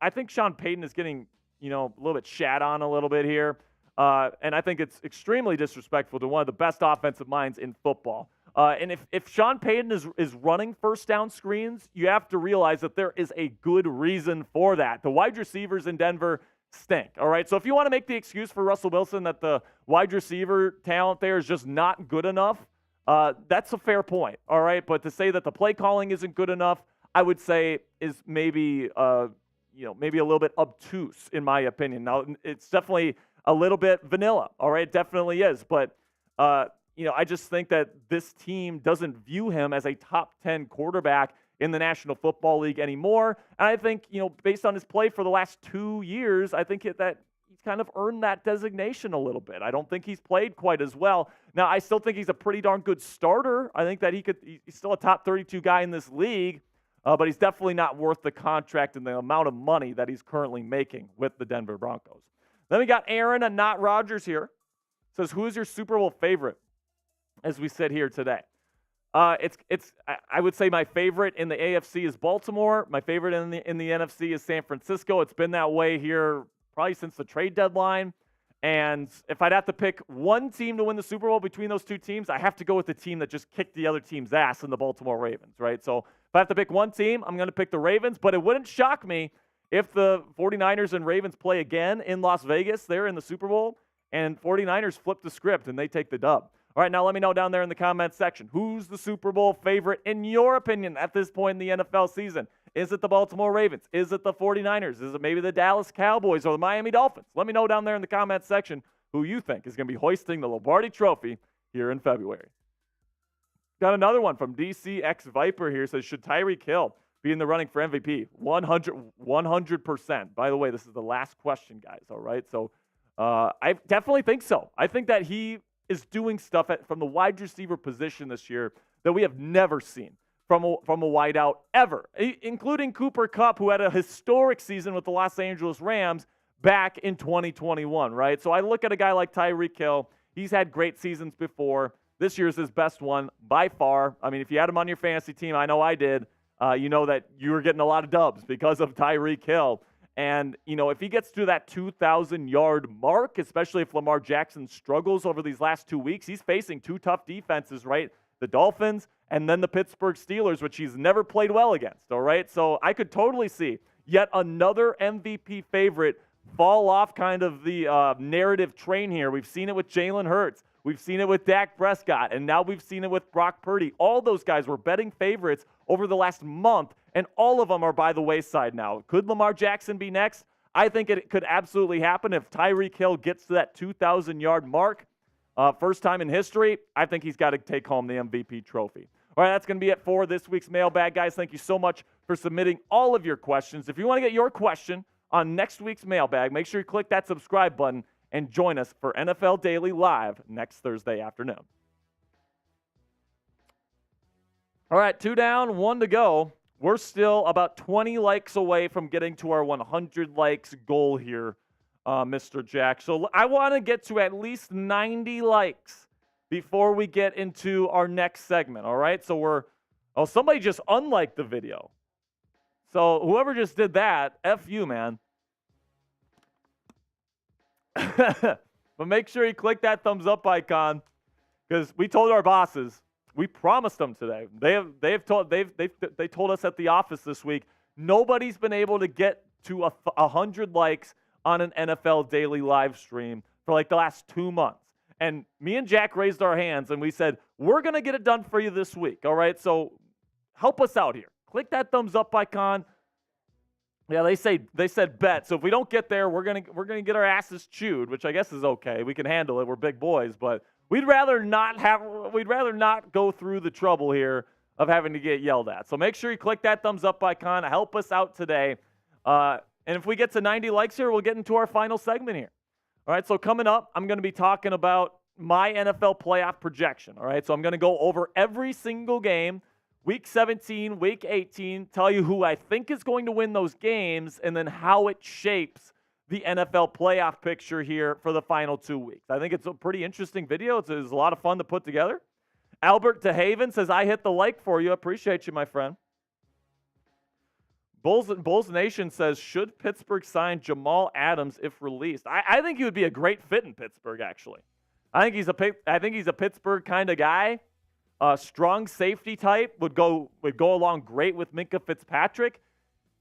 I think Sean Payton is getting, a little bit shat on a little bit here. And I think it's extremely disrespectful to one of the best offensive minds in football. And if Sean Payton is running first down screens, you have to realize that there is a good reason for that. The wide receivers in Denver stink, all right? So if you want to make the excuse for Russell Wilson that the wide receiver talent there is just not good enough, that's a fair point, all right? But to say that the play calling isn't good enough, I would say is maybe maybe a little bit obtuse in my opinion. Now, it's definitely a little bit vanilla, all right? It definitely is. But, I just think that this team doesn't view him as a top 10 quarterback in the National Football League anymore. And I think, based on his play for the last 2 years, I think that he's kind of earned that designation a little bit. I don't think he's played quite as well. Now, I still think he's a pretty darn good starter. I think that he's still a top 32 guy in this league, but he's definitely not worth the contract and the amount of money that he's currently making with the Denver Broncos. Then we got Aaron and Not Rogers here. Says, who is your Super Bowl favorite as we sit here today? I would say my favorite in the AFC is Baltimore. My favorite in the NFC is San Francisco. It's been that way here probably since the trade deadline. And if I'd have to pick one team to win the Super Bowl between those two teams, I have to go with the team that just kicked the other team's ass in the Baltimore Ravens, right? So if I have to pick one team, I'm going to pick the Ravens. But it wouldn't shock me if the 49ers and Ravens play again in Las Vegas there in the Super Bowl and 49ers flip the script and they take the dub. All right, now let me know down there in the comments section, who's the Super Bowl favorite in your opinion at this point in the NFL season? Is it the Baltimore Ravens? Is it the 49ers? Is it maybe the Dallas Cowboys or the Miami Dolphins? Let me know down there in the comments section who you think is going to be hoisting the Lombardi Trophy here in February. Got another one from DCX Viper here. Says, should Tyreek Hill be in the running for MVP? 100%. By the way, this is the last question, guys, all right? So I definitely think so. I think that he is doing stuff from the wide receiver position this year that we have never seen from a wideout ever, including Cooper Kupp, who had a historic season with the Los Angeles Rams back in 2021, right? So I look at a guy like Tyreek Hill. He's had great seasons before. This year's his best one by far. I mean, if you had him on your fantasy team, I know I did, you know that you were getting a lot of dubs because of Tyreek Hill. And, you know, if he gets to that 2,000-yard mark, especially if Lamar Jackson struggles over these last 2 weeks, he's facing two tough defenses, right? The Dolphins and then the Pittsburgh Steelers, which he's never played well against, all right? So I could totally see yet another MVP favorite fall off kind of the narrative train here. We've seen it with Jalen Hurts. We've seen it with Dak Prescott, and now we've seen it with Brock Purdy. All those guys were betting favorites over the last month, and all of them are by the wayside now. Could Lamar Jackson be next? I think it could absolutely happen if Tyreek Hill gets to that 2,000-yard mark. First time in history, I think he's got to take home the MVP trophy. All right, that's going to be it for this week's mailbag, guys. Thank you so much for submitting all of your questions. If you want to get your question on next week's mailbag, make sure you click that subscribe button and join us for NFL Daily Live next Thursday afternoon. All right, 2 down, 1 to go. We're still about 20 likes away from getting to our 100 likes goal here, Mr. Jack. So I want to get to at least 90 likes before we get into our next segment, all right? So somebody just unliked the video. So whoever just did that, F you, man. But make sure you click that thumbs up icon because we told our bosses, we promised them today. They told us at the office this week, nobody's been able to get to 100 likes on an NFL Daily live stream for like the last 2 months. And me and Jack raised our hands and we said, we're going to get it done for you this week. All right. So help us out here. Click that thumbs up icon. Yeah, they said bet. So if we don't get there, we're gonna get our asses chewed, which I guess is okay. We can handle it. We're big boys, but we'd rather not go through the trouble here of having to get yelled at. So make sure you click that thumbs up icon. Help us out today. And if we get to 90 likes here, we'll get into our final segment here. All right. So coming up, I'm going to be talking about my NFL playoff projection. All right. So I'm going to go over every single game. Week 17, Week 18, tell you who I think is going to win those games, and then how it shapes the NFL playoff picture here for the final 2 weeks. I think it's a pretty interesting video. It's a lot of fun to put together. Albert DeHaven says, I hit the like for you. Appreciate you, my friend. Bulls Nation says, should Pittsburgh sign Jamal Adams if released? I think he would be a great fit in Pittsburgh, actually. I think he's a Pittsburgh kind of guy. Strong safety type would go along great with Minkah Fitzpatrick.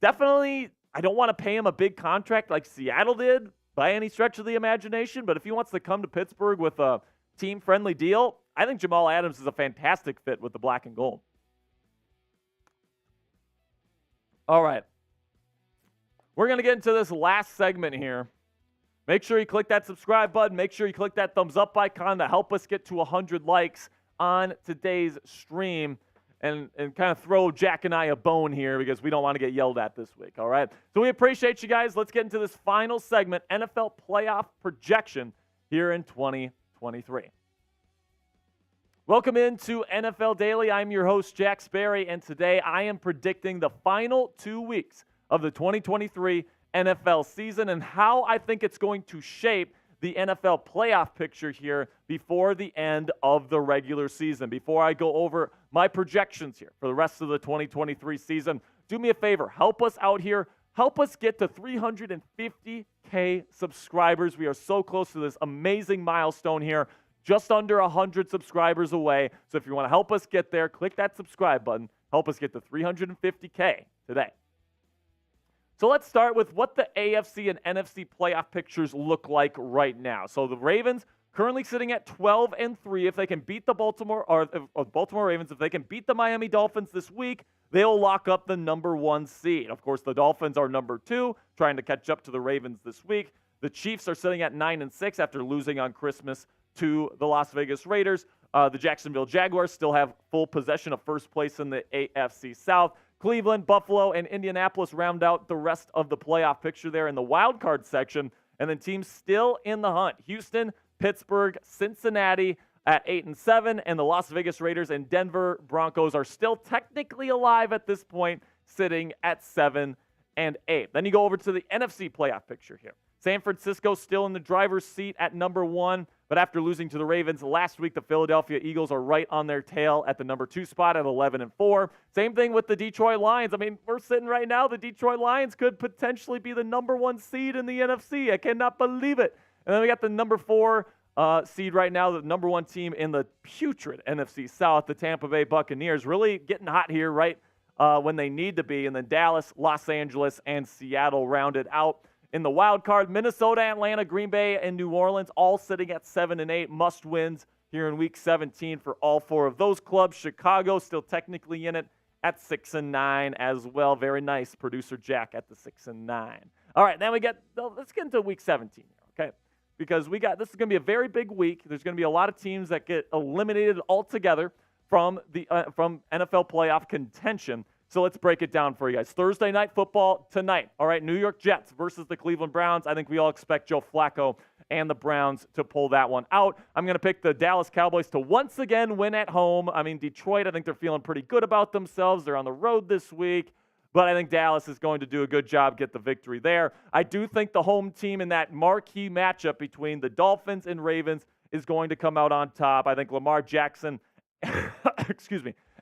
Definitely, I don't want to pay him a big contract like Seattle did by any stretch of the imagination, but if he wants to come to Pittsburgh with a team-friendly deal, I think Jamal Adams is a fantastic fit with the black and gold. All right. We're going to get into this last segment here. Make sure you click that subscribe button. Make sure you click that thumbs up icon to help us get to 100 likes on today's stream and kind of throw Jack and I a bone here because we don't want to get yelled at this week, all right? So we appreciate you guys. Let's get into this final segment, NFL playoff projection here in 2023. Welcome into NFL Daily. I'm your host, Jack Sperry, and today I am predicting the final 2 weeks of the 2023 NFL season and how I think it's going to shape the NFL playoff picture here before the end of the regular season. Before I go over my projections here for the rest of the 2023 season, do me a favor, help us out here. Help us get to 350K subscribers. We are so close to this amazing milestone here, just under 100 subscribers away. So if you want to help us get there, click that subscribe button. Help us get to 350K today. So let's start with what the AFC and NFC playoff pictures look like right now. So the Ravens currently sitting at 12-3. If they can beat the Baltimore Ravens, if they can beat the Miami Dolphins this week, they'll lock up the number 1 seed. Of course, the Dolphins are number 2, trying to catch up to the Ravens this week. The Chiefs are sitting at 9-6 after losing on Christmas to the Las Vegas Raiders. The Jacksonville Jaguars still have full possession of first place in the AFC South. Cleveland, Buffalo, and Indianapolis round out the rest of the playoff picture there in the wild card section. And then teams still in the hunt: Houston, Pittsburgh, Cincinnati, at 8-7, and the Las Vegas Raiders and Denver Broncos are still technically alive at this point, sitting at 7-8. Then you go over to the NFC playoff picture here. San Francisco still in the driver's seat at number 1, but after losing to the Ravens last week, the Philadelphia Eagles are right on their tail at the number 2 spot at 11-4. Same thing with the Detroit Lions. I mean, we're sitting right now, the Detroit Lions could potentially be the number 1 seed in the NFC. I cannot believe it. And then we got the number 4 seed right now, the number 1 team in the putrid NFC South, the Tampa Bay Buccaneers, really getting hot here right when they need to be. And then Dallas, Los Angeles, and Seattle rounded out. In the wild card, Minnesota, Atlanta, Green Bay, and New Orleans all sitting at 7-8, must-wins here in Week 17 for all 4 of those clubs. Chicago still technically in it at 6-9 as well. Very nice, producer Jack at the 6-9. All right, then let's get into Week 17 here, okay? Because this is going to be a very big week. There's going to be a lot of teams that get eliminated altogether from NFL playoff contention. So let's break it down for you guys. Thursday night football tonight. All right, New York Jets versus the Cleveland Browns. I think we all expect Joe Flacco and the Browns to pull that one out. I'm going to pick the Dallas Cowboys to once again win at home. I mean, Detroit, I think they're feeling pretty good about themselves. They're on the road this week. But I think Dallas is going to do a good job, get the victory there. I do think the home team in that marquee matchup between the Dolphins and Ravens is going to come out on top. I think Lamar Jackson,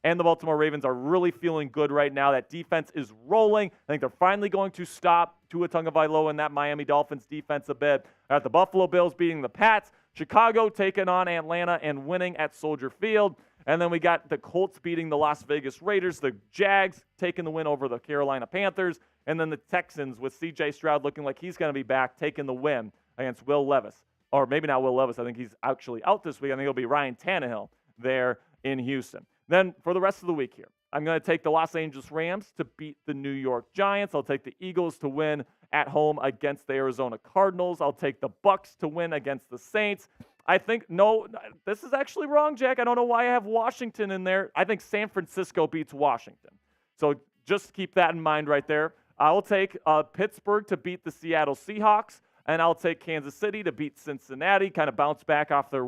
and the Baltimore Ravens are really feeling good right now. That defense is rolling. I think they're finally going to stop Tua Tagovailoa and that Miami Dolphins defense a bit. I got the Buffalo Bills beating the Pats. Chicago taking on Atlanta and winning at Soldier Field. And then we got the Colts beating the Las Vegas Raiders. The Jags taking the win over the Carolina Panthers. And then the Texans with C.J. Stroud looking like he's going to be back, taking the win against Will Levis. Or maybe not Will Levis. I think he's actually out this week. I think it'll be Ryan Tannehill there in Houston. Then for the rest of the week here, I'm going to take the Los Angeles Rams to beat the New York Giants. I'll take the Eagles to win at home against the Arizona Cardinals. I'll take the Bucks to win against the Saints. I think, no, this is actually wrong, Jack. I don't know why I have Washington in there. I think San Francisco beats Washington. So just keep that in mind right there. I will take Pittsburgh to beat the Seattle Seahawks. And I'll take Kansas City to beat Cincinnati, kind of bounce back off their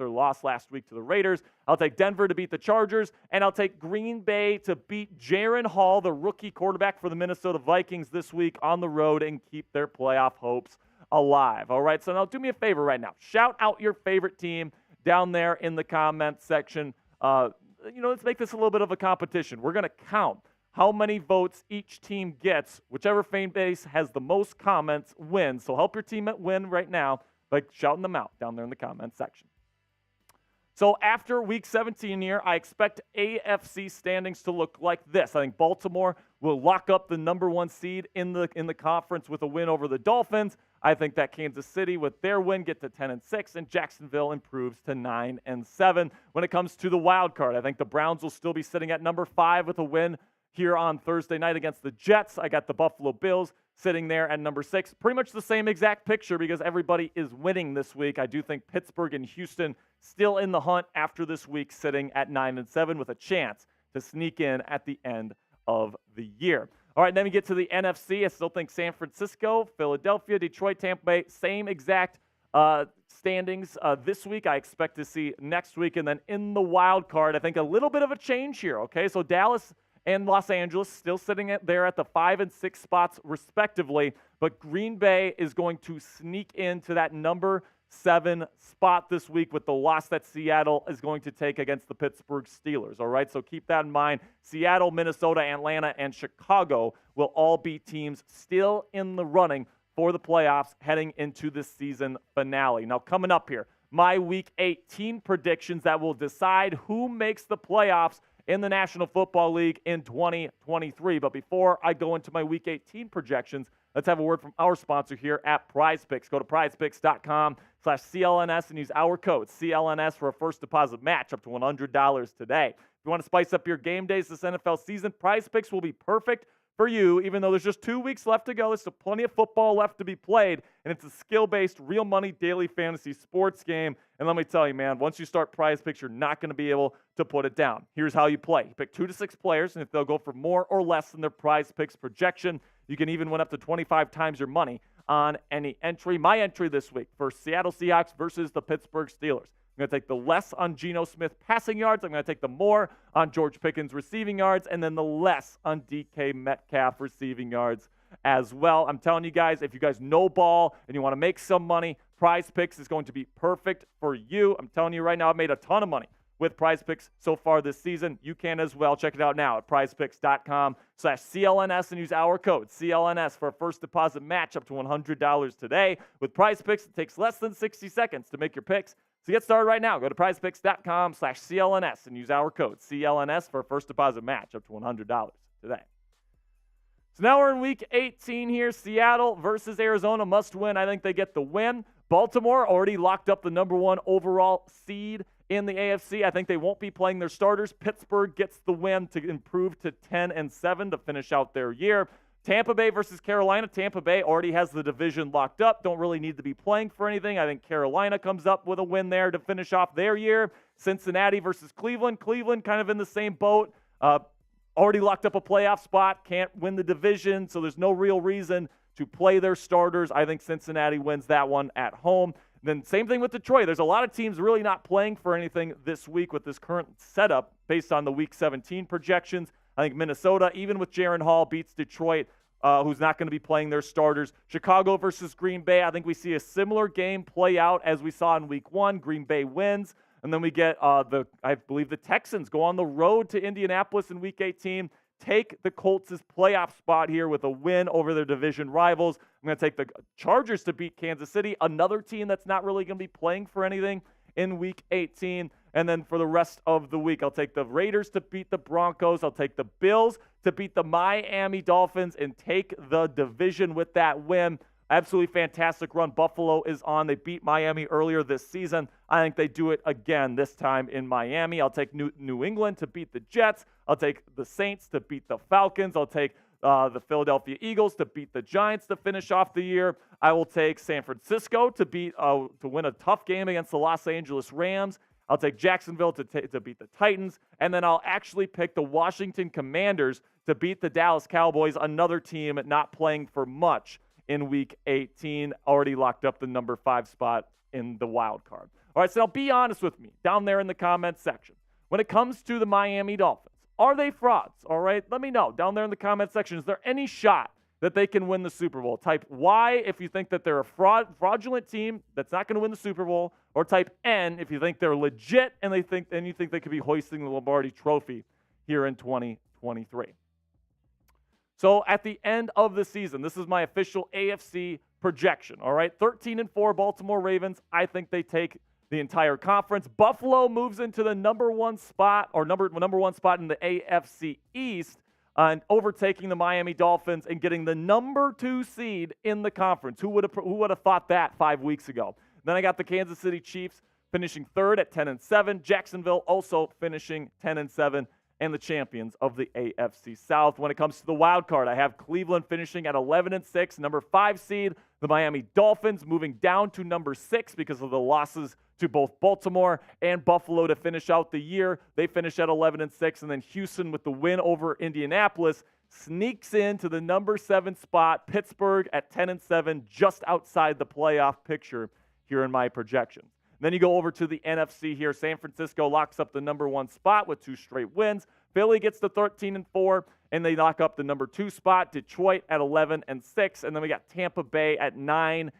loss last week to the Raiders. I'll take Denver to beat the Chargers, and I'll take Green Bay to beat Jaren Hall, the rookie quarterback for the Minnesota Vikings this week on the road and keep their playoff hopes alive. All right, so now do me a favor right now. Shout out your favorite team down there in the comments section. Let's make this a little bit of a competition. We're going to count how many votes each team gets. Whichever fan base has the most comments wins. So help your team win right now by shouting them out down there in the comments section. So after Week 17 here, I expect AFC standings to look like this. I think Baltimore will lock up the number 1 seed in the conference with a win over the Dolphins. I think that Kansas City, with their win, get to 10-6, and Jacksonville improves to 9-7. When it comes to the wild card, I think the Browns will still be sitting at number 5 with a win here on Thursday night against the Jets. I got the Buffalo Bills sitting there at number 6. Pretty much the same exact picture because everybody is winning this week. I do think Pittsburgh and Houston still in the hunt after this week, sitting at 9-7 with a chance to sneak in at the end of the year. All right, then we get to the NFC. I still think San Francisco, Philadelphia, Detroit, Tampa Bay, same exact standings this week. I expect to see next week. And then in the wild card, I think a little bit of a change here, okay? So Dallas and Los Angeles still sitting there at the 5 and 6 spots respectively, but Green Bay is going to sneak into that number 7 spot this week with the loss that Seattle is going to take against the Pittsburgh Steelers. All right, so keep that in mind. Seattle, Minnesota, Atlanta, and Chicago will all be teams still in the running for the playoffs heading into the season finale. Now, coming up here, my Week 18 predictions that will decide who makes the playoffs in the National Football League in 2023. But before I go into my Week 18 projections, let's have a word from our sponsor here at PrizePicks. Go to prizepicks.com/CLNS and use our code CLNS for a first deposit match up to $100 today. If you want to spice up your game days this NFL season, PrizePicks will be perfect for you, even though there's just 2 weeks left to go. There's still plenty of football left to be played, and it's a skill-based, real money daily fantasy sports game. And let me tell you, man, once you start PrizePicks, you're not going to be able to put it down. Here's how you play. You pick 2 to 6 players, and if they'll go for more or less than their PrizePicks projection, you can even win up to 25 times your money on any entry. My entry this week for Seattle Seahawks versus the Pittsburgh Steelers. I'm going to take the less on Geno Smith passing yards. I'm going to take the more on George Pickens receiving yards, and then the less on DK Metcalf receiving yards as well. I'm telling you guys, if you guys know ball and you want to make some money, Prize Picks is going to be perfect for you. I'm telling you right now, I've made a ton of money with Prize Picks so far this season. You can as well. Check it out now at prizepicks.com/CLNS and use our code CLNS for a first deposit match up to $100 today. With Prize Picks, it takes less than 60 seconds to make your picks. So get started right now. Go to prizepicks.com/CLNS and use our code CLNS for a first deposit match up to $100 today. So now we're in week 18 here. Seattle versus Arizona, must win. I think they get the win. Baltimore already locked up the number 1 overall seed in the AFC. I think they won't be playing their starters. Pittsburgh gets the win to improve to 10-7 to finish out their year. Tampa Bay versus Carolina. Tampa Bay already has the division locked up. Don't really need to be playing for anything. I think Carolina comes up with a win there to finish off their year. Cincinnati versus Cleveland. Cleveland kind of in the same boat. Already locked up a playoff spot. Can't win the division, so there's no real reason to play their starters. I think Cincinnati wins that one at home. Then same thing with Detroit. There's a lot of teams really not playing for anything this week with this current setup based on the Week 17 projections. I think Minnesota, even with Jaron Hall, beats Detroit, who's not going to be playing their starters. Chicago versus Green Bay. I think we see a similar game play out as we saw in Week 1. Green Bay wins. And then we get, I believe the Texans go on the road to Indianapolis in Week 18, take the Colts' playoff spot here with a win over their division rivals. I'm going to take the Chargers to beat Kansas City, another team that's not really going to be playing for anything in Week 18. And then for the rest of the week, I'll take the Raiders to beat the Broncos. I'll take the Bills to beat the Miami Dolphins and take the division with that win. Absolutely fantastic run Buffalo is on. They beat Miami earlier this season. I think they do it again this time in Miami. I'll take New England to beat the Jets. I'll take the Saints to beat the Falcons. I'll take the Philadelphia Eagles to beat the Giants to finish off the year. I will take San Francisco to win a tough game against the Los Angeles Rams. I'll take Jacksonville to beat the Titans. And then I'll actually pick the Washington Commanders to beat the Dallas Cowboys, another team not playing for much in Week 18, already locked up the number 5 spot in the wild card. All right, so now be honest with me down there in the comments section. When it comes to the Miami Dolphins, are they frauds? All right, let me know down there in the comments section. Is there any shot that they can win the Super Bowl? Type Y if you think that they're a fraudulent team that's not going to win the Super Bowl, or type N if you think they're legit and you think they could be hoisting the Lombardi Trophy here in 2023. So at the end of the season, this is my official AFC projection, all right? 13-4 Baltimore Ravens. I think they take the entire conference. Buffalo moves into the number 1 spot in the AFC East and overtaking the Miami Dolphins and getting the number 2 seed in the conference. Who would have thought that 5 weeks ago? Then I got the Kansas City Chiefs finishing 3rd at 10-7. Jacksonville also finishing 10-7. And the champions of the AFC South. When it comes to the wild card, I have Cleveland finishing at 11-6, number 5 seed. The Miami Dolphins moving down to number 6 because of the losses to both Baltimore and Buffalo to finish out the year. They finish at 11-6, and then Houston with the win over Indianapolis sneaks into the number 7 spot. Pittsburgh at 10-7, just outside the playoff picture here in my projections. Then you go over to the NFC here. San Francisco locks up the number 1 spot with 2 straight wins. Philly gets to 13-4, and they lock up the number 2 spot. Detroit at 11-6, and then we got Tampa Bay at 9-8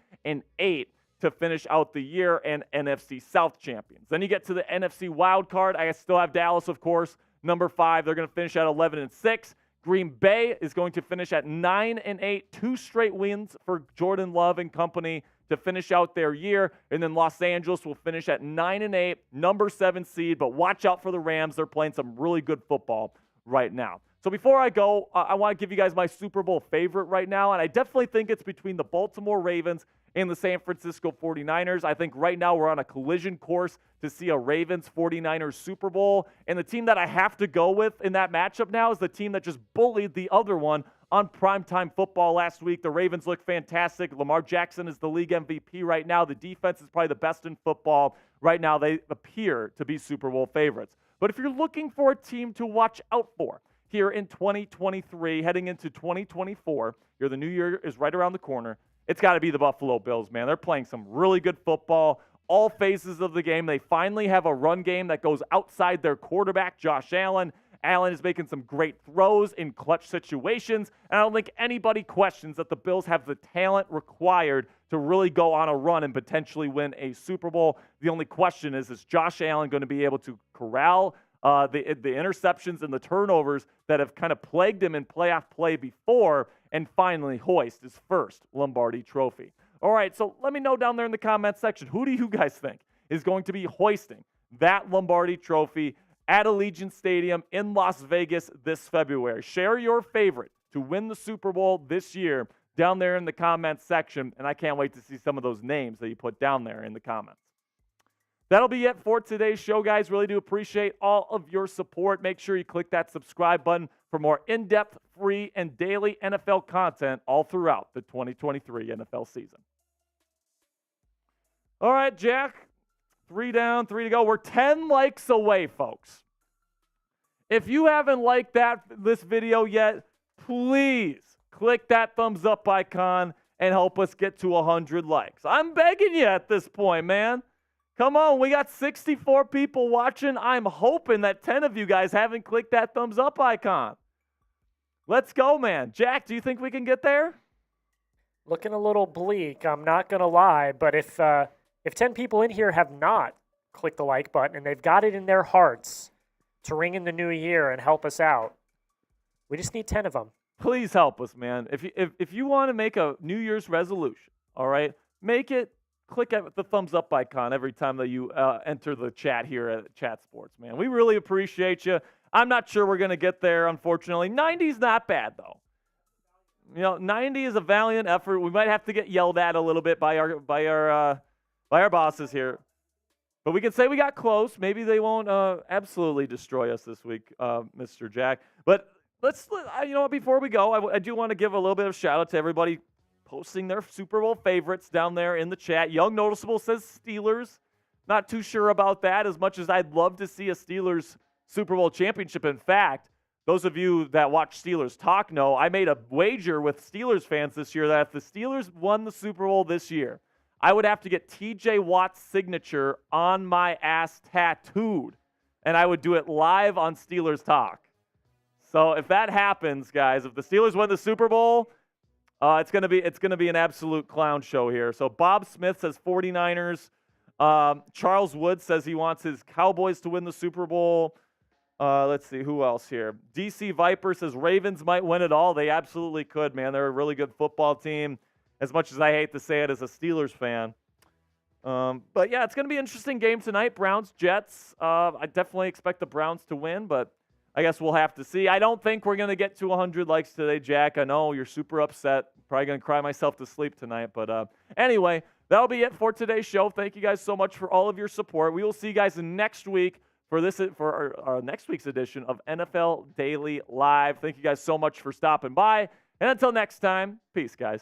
to finish out the year and NFC South champions. Then you get to the NFC wild card. I still have Dallas, of course, number 5. They're going to finish at 11-6. Green Bay is going to finish at 9-8, 2 straight wins for Jordan Love and company to finish out their year. And then Los Angeles will finish at 9-8, number 7 seed. But watch out for the Rams. They're playing some really good football right now. So before I go, I want to give you guys my Super Bowl favorite right now. And I definitely think it's between the Baltimore Ravens and the San Francisco 49ers. I think right now we're on a collision course to see a Ravens-49ers Super Bowl. And the team that I have to go with in that matchup now is the team that just bullied the other one on primetime football last week. The Ravens look fantastic. Lamar Jackson is the league MVP right now. The defense is probably the best in football. Right now they appear to be Super Bowl favorites. But if you're looking for a team to watch out for here in 2023, heading into 2024, the new year is right around the corner. It's got to be the Buffalo Bills, man. They're playing some really good football. all phases of the game. They finally have a run game that goes outside their quarterback, Josh Allen. Allen is making some great throws in clutch situations, and I don't think anybody questions that the Bills have the talent required to really go on a run and potentially win a Super Bowl. The only question is Josh Allen going to be able to corral the interceptions and the turnovers that have kind of plagued him in playoff play before, and finally hoist his first Lombardi trophy? All right, so let me know down there in the comments section, who do you guys think is going to be hoisting that Lombardi trophy at Allegiant Stadium in Las Vegas this February? Share your favorite to win the Super Bowl this year down there in the comments section, and I can't wait to see some of those names that you put down there in the comments. That'll be it for today's show, guys. Really do appreciate all of your support. Make sure you click that subscribe button for more in-depth, free, and daily NFL content all throughout the 2023 NFL season. All right, Jack. 3 down, 3 to go. We're 10 likes away, folks. If you haven't liked this video yet, please click that thumbs up icon and help us get to 100 likes. I'm begging you at this point, man. Come on, we got 64 people watching. I'm hoping that 10 of you guys haven't clicked that thumbs up icon. Let's go, man. Jack, do you think we can get there? Looking a little bleak, I'm not going to lie, but if 10 people in here have not clicked the like button and they've got it in their hearts to ring in the new year and help us out, we just need 10 of them. Please help us, man. If you want to make a New Year's resolution, all right, click at the thumbs up icon every time that you enter the chat here at Chat Sports, man. We really appreciate you. I'm not sure we're going to get there, unfortunately. 90's not bad, though. 90 is a valiant effort. We might have to get yelled at a little bit by our bosses here. But we can say we got close. Maybe they won't absolutely destroy us this week, Mr. Jack. But before we go, I do want to give a little bit of shout out to everybody posting their Super Bowl favorites down there in the chat. Young Noticeable says Steelers. Not too sure about that, as much as I'd love to see a Steelers Super Bowl championship. In fact, those of you that watch Steelers Talk know I made a wager with Steelers fans this year that if the Steelers won the Super Bowl this year, I would have to get TJ Watt's signature on my ass tattooed, and I would do it live on Steelers Talk. So if that happens, guys, if the Steelers win the Super Bowl, it's gonna be an absolute clown show here. So Bob Smith says 49ers. Charles Wood says he wants his Cowboys to win the Super Bowl. Let's see, who else here? DC Viper says Ravens might win it all. They absolutely could, man. They're a really good football team, as much as I hate to say it as a Steelers fan. But, yeah, it's going to be an interesting game tonight. Browns-Jets. I definitely expect the Browns to win, but I guess we'll have to see. I don't think we're going to get to 100 likes today, Jack. I know you're super upset. Probably going to cry myself to sleep tonight. But anyway, that'll be it for today's show. Thank you guys so much for all of your support. We will see you guys next week for our next week's edition of NFL Daily Live. Thank you guys so much for stopping by. And until next time, peace, guys.